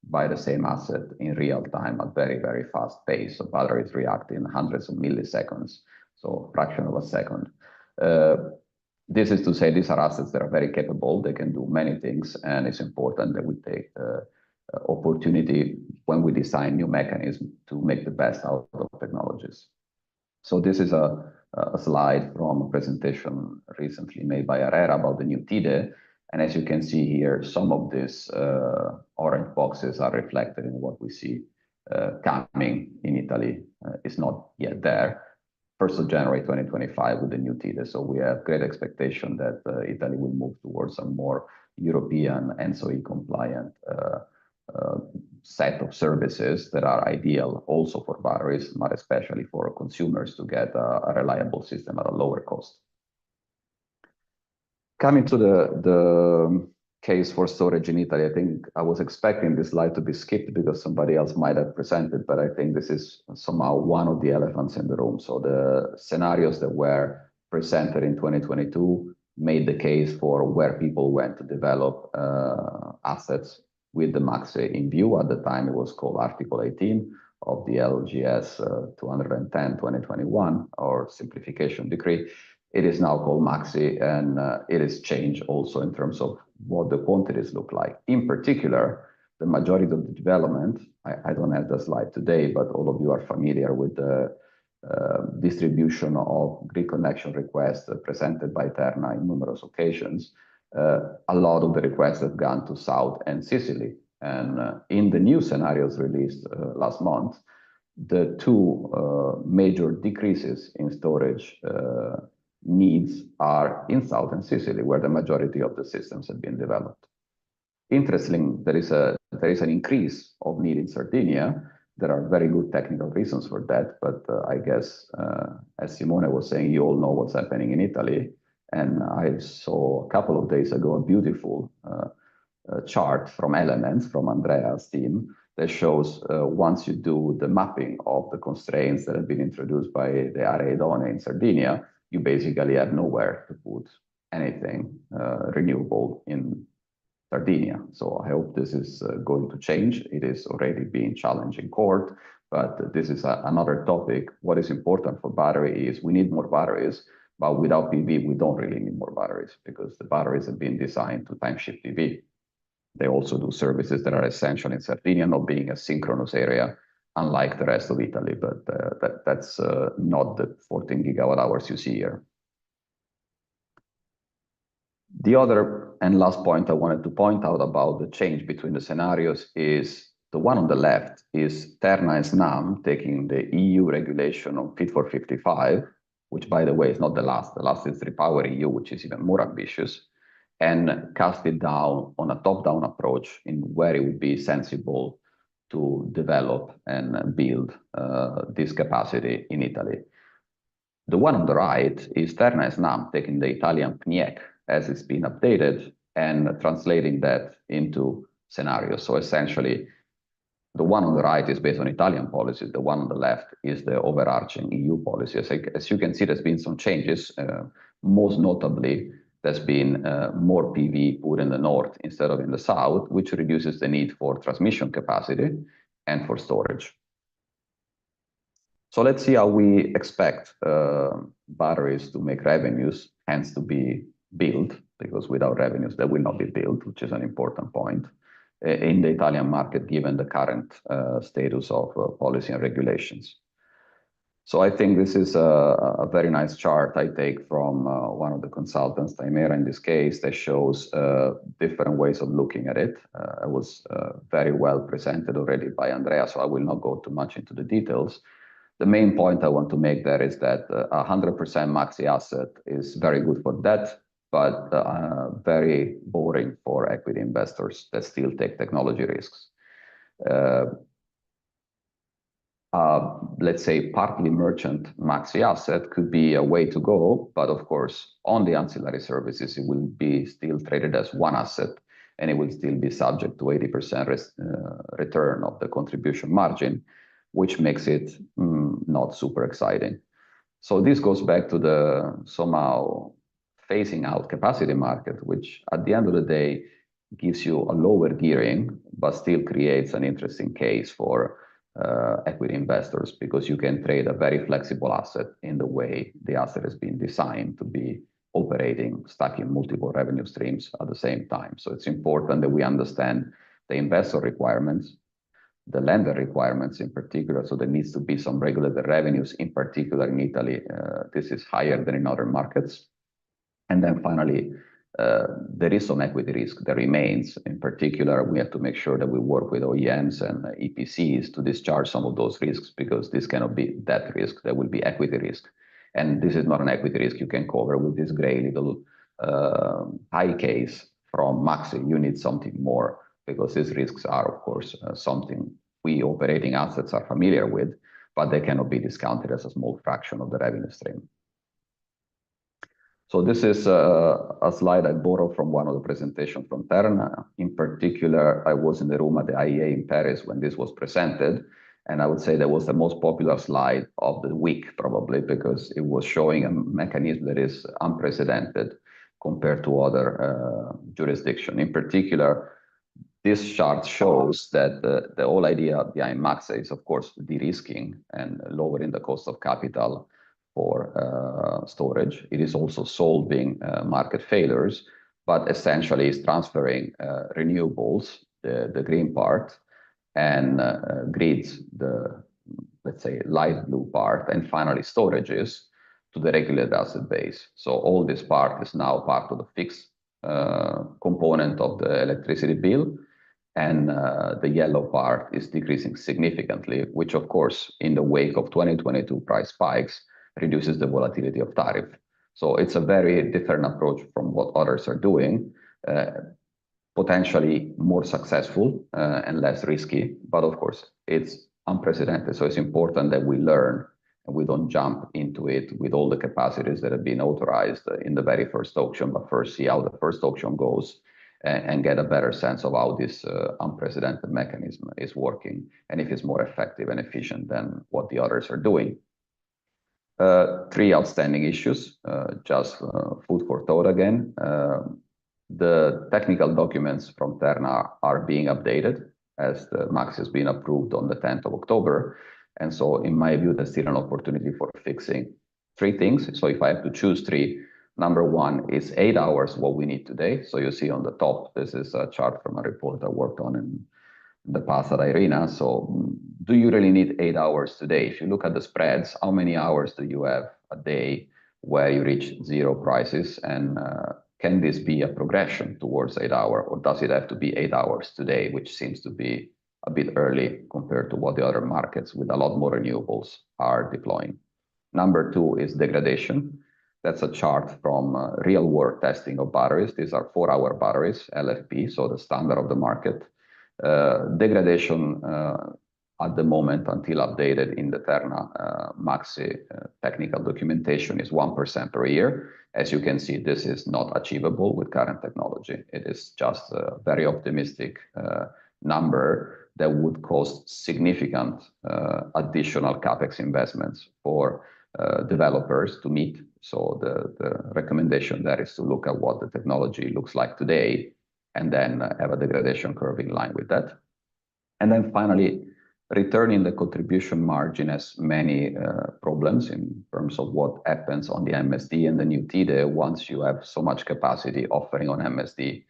by the same asset in real time at very, very fast pace. So batteries react in hundreds of milliseconds, so fraction of a second. This is to say these are assets that are very capable. They can do many things, and it's important that we take opportunity when we design new mechanisms to make the best out of technologies. So this is a slide from a presentation recently made by Herrera about the new TIDE. And as you can see here, some of these orange boxes are reflected in what we see coming in Italy. It's not yet there. 1st of January 2025 with the new TIDE. So we have great expectation that Italy will move towards a more European ENTSO-E compliant set of services that are ideal also for batteries, but especially for consumers to get a reliable system at a lower cost. Coming to the case for storage in Italy, I think I was expecting this slide to be skipped because somebody else might have presented, but I think this is somehow one of the elephants in the room. So the scenarios that were presented in 2022 made the case for where people went to develop assets with the MACSE in view. At the time, it was called Article 18 of the LGS 210/2021, or simplification decree. It is now called MACSE, and it is changed also in terms of what the quantities look like. In particular, the majority of the development, I don't have the slide today, but all of you are familiar with the distribution of grid connection requests presented by Terna in numerous occasions. A lot of the requests have gone to South and Sicily. And in the new scenarios released last month, the two major decreases in storage needs are in South and Sicily, where the majority of the systems have been developed. Interestingly, there is an increase of need in Sardinia. There are very good technical reasons for that, but I guess, as Simone was saying, you all know what's happening in Italy. And I saw a couple of days ago a beautiful chart from Elemens, from Andrea's team, that shows once you do the mapping of the constraints that have been introduced by the Area Idonea in Sardinia, you basically have nowhere to put anything renewable in Sardinia. So I hope this is going to change. It is already being challenged in court, but this is another topic. What is important for battery is we need more batteries, but without PV, we don't really need more batteries because the batteries have been designed to time shift PV. They also do services that are essential in Sardinia, not being a synchronous area, unlike the rest of Italy, but that's not the 14 gigawatt hours you see here. The other and last point I wanted to point out about the change between the scenarios is the one on the left is Terna and SNAM taking the EU regulation on Fit for 55, which by the way is not the last. The last is REPowerEU, which is even more ambitious, and cast it down on a top-down approach in where it would be sensible to develop and build this capacity in Italy. The one on the right is Terna and SNAM taking the Italian PNIEC as it's been updated and translating that into scenarios. So essentially, the one on the right is based on Italian policy. The one on the left is the overarching EU policy. As you can see, there's been some changes. Most notably, there's been more PV put in the north instead of in the south, which reduces the need for transmission capacity and for storage. So let's see how we expect batteries to make revenues, hence to be built, because without revenues, they will not be built, which is an important point in the Italian market, given the current status of policy and regulations. So I think this is a very nice chart I take from one of the consultants, Taimera in this case, that shows different ways of looking at it. It was very well presented already by Andrea, so I will not go too much into the details. The main point I want to make there is that 100% MACSE asset is very good for debt, but very boring for equity investors that still take technology risks. Let's say partly merchant MACSE asset could be a way to go, but of course, on the ancillary services, it will be still traded as one asset, and it will still be subject to 80% return of the contribution margin, which makes it not super exciting. So this goes back to the somehow phasing out capacity market, which at the end of the day gives you a lower gearing, but still creates an interesting case for equity investors, because you can trade a very flexible asset in the way the asset has been designed to be operating, stacking multiple revenue streams at the same time. So it's important that we understand the investor requirements, the lender requirements in particular. So there needs to be some regulated revenues, in particular in Italy. This is higher than in other markets. And then finally, there is some equity risk that remains. In particular, we have to make sure that we work with OEMs and EPCs to discharge some of those risks, because this cannot be debt risk, there will be equity risk. And this is not an equity risk you can cover with this gray little high case from MACSE. You need something more, because these risks are, of course, something we operating assets are familiar with, but they cannot be discounted as a small fraction of the revenue stream. So this is a slide I borrowed from one of the presentations from Terna. In particular, I was in the room at the IEA in Paris when this was presented, and I would say that was the most popular slide of the week, probably, because it was showing a mechanism that is unprecedented compared to other jurisdictions. In particular, this chart shows that the whole idea behind MACSE is, of course, de-risking and lowering the cost of capital for storage. It is also solving market failures, but essentially is transferring renewables, the green part, and grids, the, let's say, light blue part, and finally storages to the regulated asset base. So all this part is now part of the fixed component of the electricity bill, and the yellow part is decreasing significantly, which of course, in the wake of 2022 price spikes, reduces the volatility of tariff. So it's a very different approach from what others are doing, potentially more successful and less risky, but of course it's unprecedented. So it's important that we learn and we don't jump into it with all the capacities that have been authorized in the very first auction, but first see how the first auction goes and get a better sense of how this unprecedented mechanism is working, and if it's more effective and efficient than what the others are doing. Three outstanding issues, just food for thought again. The technical documents from Terna are being updated as the MACSE has been approved on the 10th of October. And so in my view, there's still an opportunity for fixing three things. So if I have to choose three, number one is 8 hours, what we need today. So you see on the top, this is a chart from a report I worked on in the past at IRENA. So do you really need 8 hours today? If you look at the spreads, how many hours do you have a day where you reach zero prices? And can this be a progression towards 8 hours, or does it have to be 8 hours today, which seems to be a bit early compared to what the other markets with a lot more renewables are deploying? Number two is degradation. That's a chart from real world testing of batteries. These are 4-hour batteries, LFP, so the standard of the market. Degradation at the moment, until updated in the Terna MACSE technical documentation, is 1% per year. As you can see, this is not achievable with current technology. It is just a very optimistic number that would cost significant additional CapEx investments for developers to meet. So the recommendation there is to look at what the technology looks like today, and then have a degradation curve in line with that. And then finally, returning the contribution margin has many problems in terms of what happens on the MSD and the new TIDE once you have so much capacity offering on MSD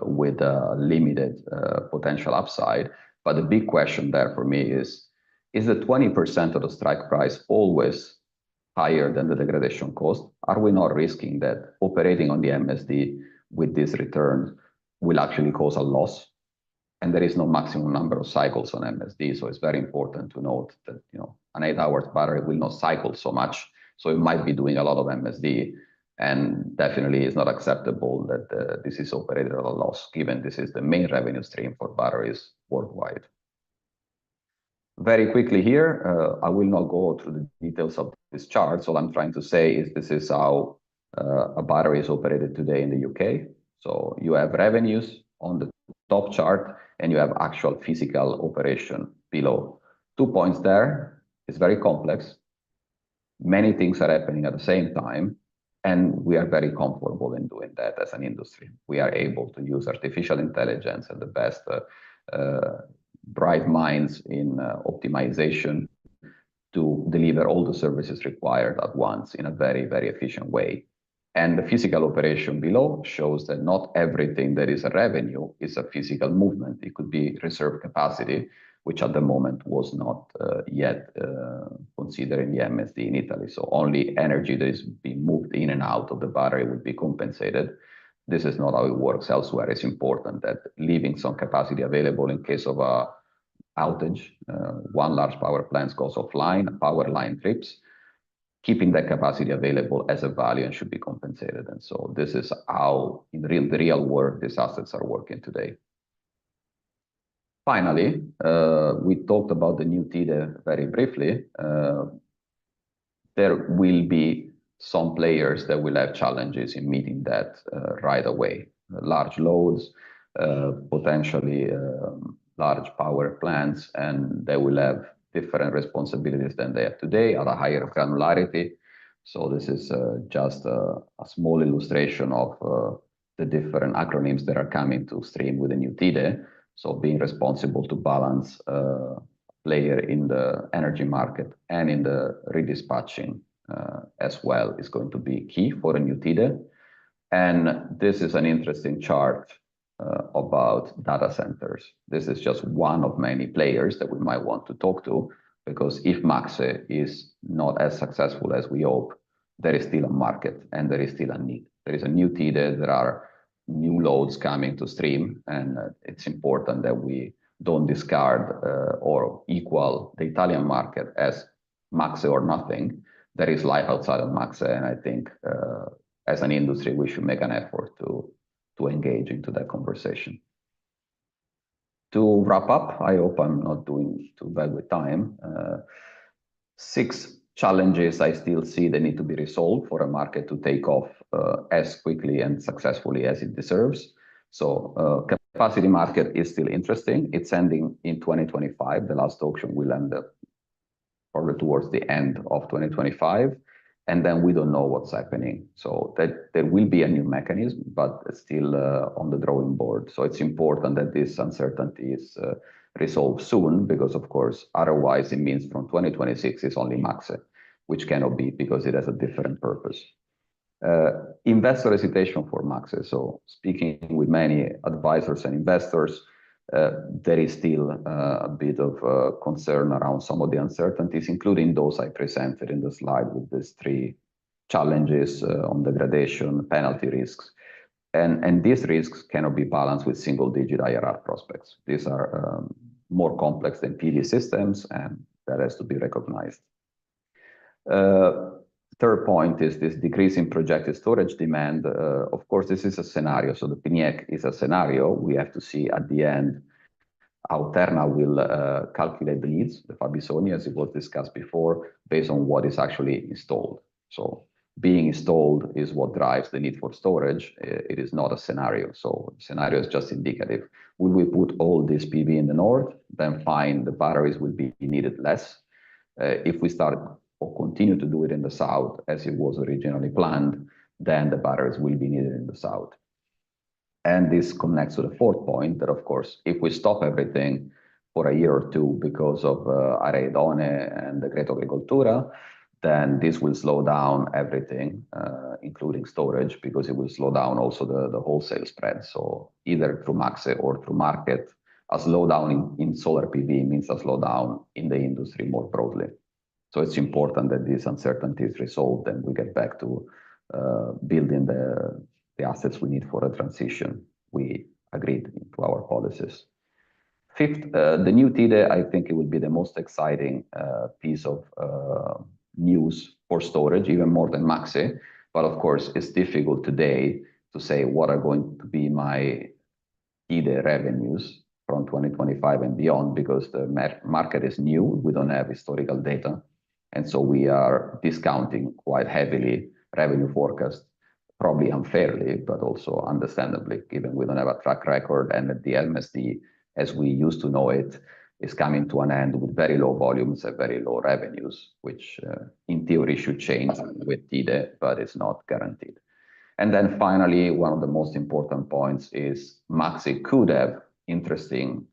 with a limited potential upside. But the big question there for me is the 20% of the strike price always higher than the degradation cost? Are we not risking that operating on the MSD with this return will actually cause a loss? And there is no maximum number of cycles on MSD, so it's very important to note that an 8-hour battery will not cycle so much, so it might be doing a lot of MSD, and definitely is not acceptable that this is operated at a loss, given this is the main revenue stream for batteries worldwide. Very quickly here, I will not go through the details of this chart. So all I'm trying to say is this is how a battery is operated today in the UK. So you have revenues on the top chart, and you have actual physical operation below. 2 points there. It's very complex. Many things are happening at the same time, And we are very comfortable in doing that as an industry. We are able to use artificial intelligence and the best bright minds in optimization to deliver all the services required at once in a very, very efficient way. And the physical operation below shows that not everything that is a revenue is a physical movement. It could be reserve capacity, which at the moment was not yet considered in the MSD in Italy. So only energy that is being moved in and out of the battery would be compensated. This is not how it works elsewhere. It's important that leaving some capacity available in case of a outage, one large power plant goes offline, a power line trips, keeping that capacity available as a value and should be compensated. And so this is how in the real world these assets are working today. Finally, we talked about the new TIDE very briefly. There will be some players that will have challenges in meeting that right away. Large loads, potentially large power plants, and they will have different responsibilities than they have today at a higher granularity. So this is just a small illustration of the different acronyms that are coming to stream with the new TIDE. So being responsible to balance player in the energy market and in the redispatching as well is going to be key for a new TIDE. And this is an interesting chart about data centers. This is just one of many players that we might want to talk to, because if MACSE is not as successful as we hope, there is still a market and there is still a need. There is a new TIDE, there are new loads coming to stream, and it's important that we don't discard or equal the Italian market as MACSE or nothing. There is life outside of MACSE, and I think as an industry, we should make an effort to engage into that conversation. To wrap up, I hope I'm not doing too bad with time. 6 challenges I still see that need to be resolved for a market to take off as quickly and successfully as it deserves. So capacity market is still interesting. It's ending in 2025. The last auction will end probably towards the end of 2025. And then we don't know what's happening. So that there will be a new mechanism, but it's still on the drawing board. So it's important that this uncertainty is resolved soon, because of course, otherwise it means from 2026 is only MACSE, which cannot be, because it has a different purpose. Investor hesitation for MACSE. So speaking with many advisors and investors, there is still a bit of concern around some of the uncertainties, including those I presented in the slide with these 3 challenges on degradation, penalty risks. And these risks cannot be balanced with single-digit IRR prospects. These are more complex than PV systems, and that has to be recognized. Third point is this decrease in projected storage demand. Of course, this is a scenario. So the PNIEC is a scenario. We have to see at the end how Terna will calculate the needs, the fabbisogni, as it was discussed before, based on what is actually installed. So being installed is what drives the need for storage. It is not a scenario. So scenario is just indicative. Will we put all this PV in the north? Then fine, the batteries will be needed less. If we start or continue to do it in the south as it was originally planned, then the batteries will be needed in the south. And this connects to the 4th point that, of course, if we stop everything for a year or 2 because of Aree Idonee and Decreto Agricoltura, then this will slow down everything, including storage, because it will slow down also the wholesale spread. So either through MACSE or through market, a slowdown in solar PV means a slowdown in the industry more broadly. So it's important that this uncertainty is resolved and we get back to building the assets we need for a transition. We agreed to our policies. 5th, the new TIDE, I think it will be the most exciting piece of news for storage, even more than MACSE. But of course, it's difficult today to say what are going to be my TIDE revenues from 2025 and beyond, because the market is new. We don't have historical data. And so we are discounting quite heavily revenue forecast, probably unfairly, but also understandably, given we don't have a track record and the MSD as we used to know it is coming to an end with very low volumes and very low revenues, which in theory should change with TIDE, but it's not guaranteed. And then finally, one of the most important points is MACSE could have interesting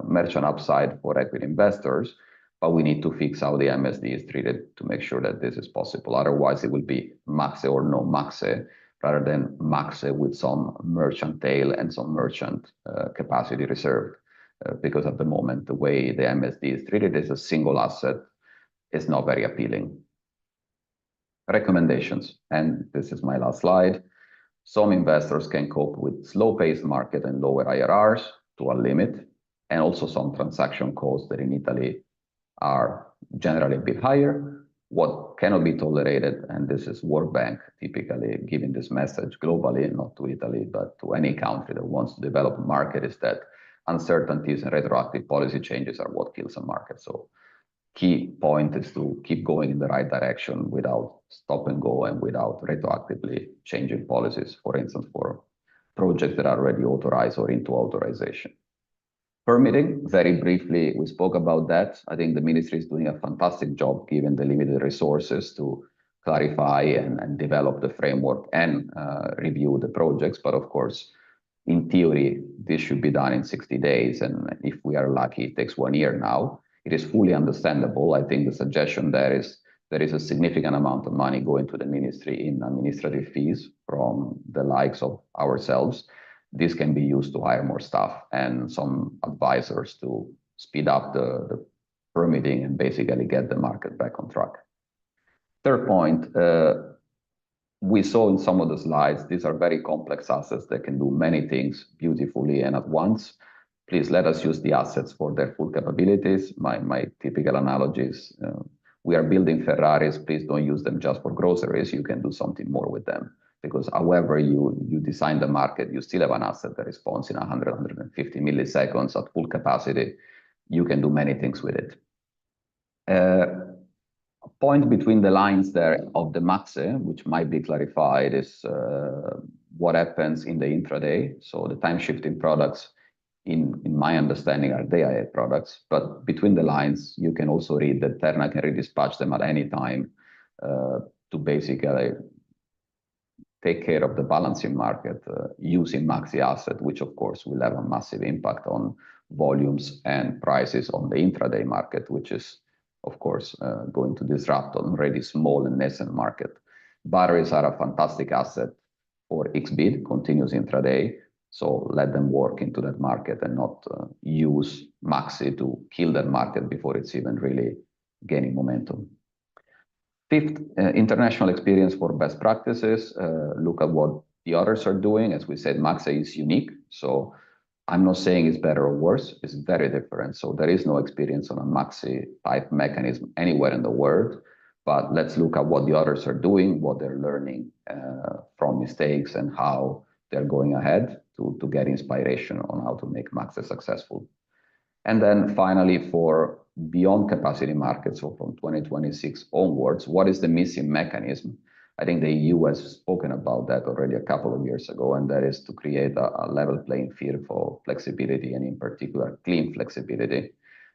merchant upside for equity investors, but we need to fix how the MSD is treated to make sure that this is possible. Otherwise, it will be MACSE or no MACSE, rather than MACSE with some merchant tail and some merchant capacity reserved. Because at the moment, the way the MSD is treated as a single asset is not very appealing. Recommendations, and this is my last slide. Some investors can cope with slow-paced market and lower IRRs to a limit, and also some transaction costs that in Italy are generally a bit higher. What cannot be tolerated, and this is World Bank typically giving this message globally, not to Italy, but to any country that wants to develop a market, is that uncertainties and retroactive policy changes are what kills a market. So key point is to keep going in the right direction without stop and go and without retroactively changing policies, for instance, for projects that are already authorized or into authorization. Permitting, very briefly, we spoke about that. I think the ministry is doing a fantastic job given the limited resources to clarify and develop the framework and review the projects. But of course, in theory, this should be done in 60 days. And if we are lucky, it takes 1 year now. It is fully understandable. I think the suggestion there is a significant amount of money going to the ministry in administrative fees from the likes of ourselves. This can be used to hire more staff and some advisors to speed up the permitting and basically get the market back on track. Third point, we saw in some of the slides, these are very complex assets that can do many things beautifully and at once. Please let us use the assets for their full capabilities. My typical analogy is, we are building Ferraris, please don't use them just for groceries, you can do something more with them. Because however you design the market, you still have an asset that responds in 100, 150 milliseconds at full capacity. You can do many things with it. A point between the lines there of the MACSE, which might be clarified, is what happens in the intraday. So the time shifting products, in my understanding, are day-ahead products. But between the lines, you can also read that Terna can redispatch them at any time to basically take care of the balancing market using MACSE asset, which of course will have a massive impact on volumes and prices on the intraday market, which is of course going to disrupt an already small and nascent market. Batteries are a fantastic asset for XBID, continuous intraday, so let them work into that market and not use MACSE to kill that market before it's even really gaining momentum. Fifth, international experience for best practices. Look at what the others are doing. As we said, MACSE is unique. So I'm not saying it's better or worse. It's very different. So there is no experience on a MACSE type mechanism anywhere in the world. But let's look at what the others are doing, what they're learning from mistakes and how they're going ahead to get inspiration on how to make MACSE successful. And then finally, for beyond capacity markets, so from 2026 onwards, what is the missing mechanism? I think the EU has spoken about that already a couple of years ago, and that is to create a level playing field for flexibility, and in particular, clean flexibility,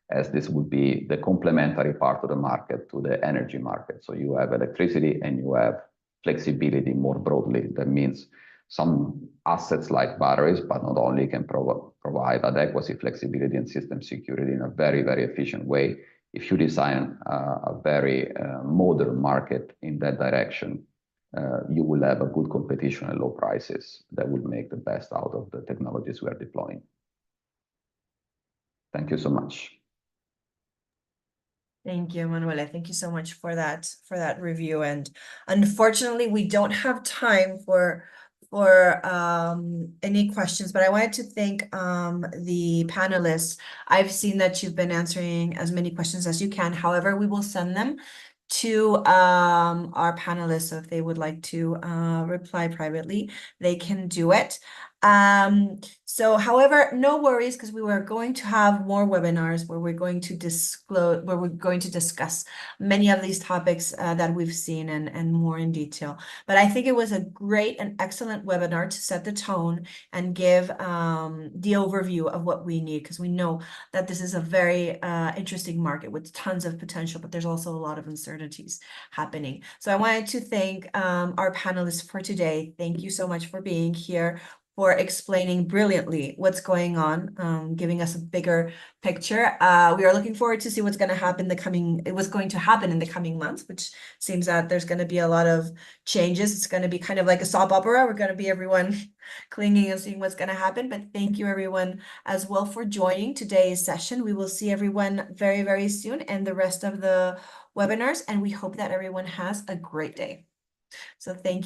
as this would be the complementary part of the market to the energy market. So you have electricity and you have flexibility more broadly. That means some assets like batteries, but not only, can provide adequacy, flexibility, and system security in a very, very efficient way. If you design a very modern market in that direction, you will have a good competition and low prices that will make the best out of the technologies we are deploying. Thank you so much. Thank you, Emanuele. Thank you so much for that review. And unfortunately, we don't have time for any questions, but I wanted to thank the panelists. I've seen that you've been answering as many questions as you can. However, we will send them to our panelists. So if they would like to reply privately, they can do it. So however, no worries, because we were going to have more webinars where we're going to discuss many of these topics that we've seen and more in detail. But I think it was a great and excellent webinar to set the tone and give the overview of what we need, because we know that this is a very interesting market with tons of potential, but there's also a lot of uncertainties happening. So I wanted to thank our panelists for today. Thank you so much for being here, for explaining brilliantly what's going on, giving us a bigger picture. We are looking forward to see what's going to happen in the coming months, which seems that there's going to be a lot of changes. It's going to be kind of like a soap opera. We're going to be everyone clinging and seeing what's going to happen. But thank you everyone as well for joining today's session. We will see everyone very, very soon and the rest of the webinars, and we hope that everyone has a great day. So thank you.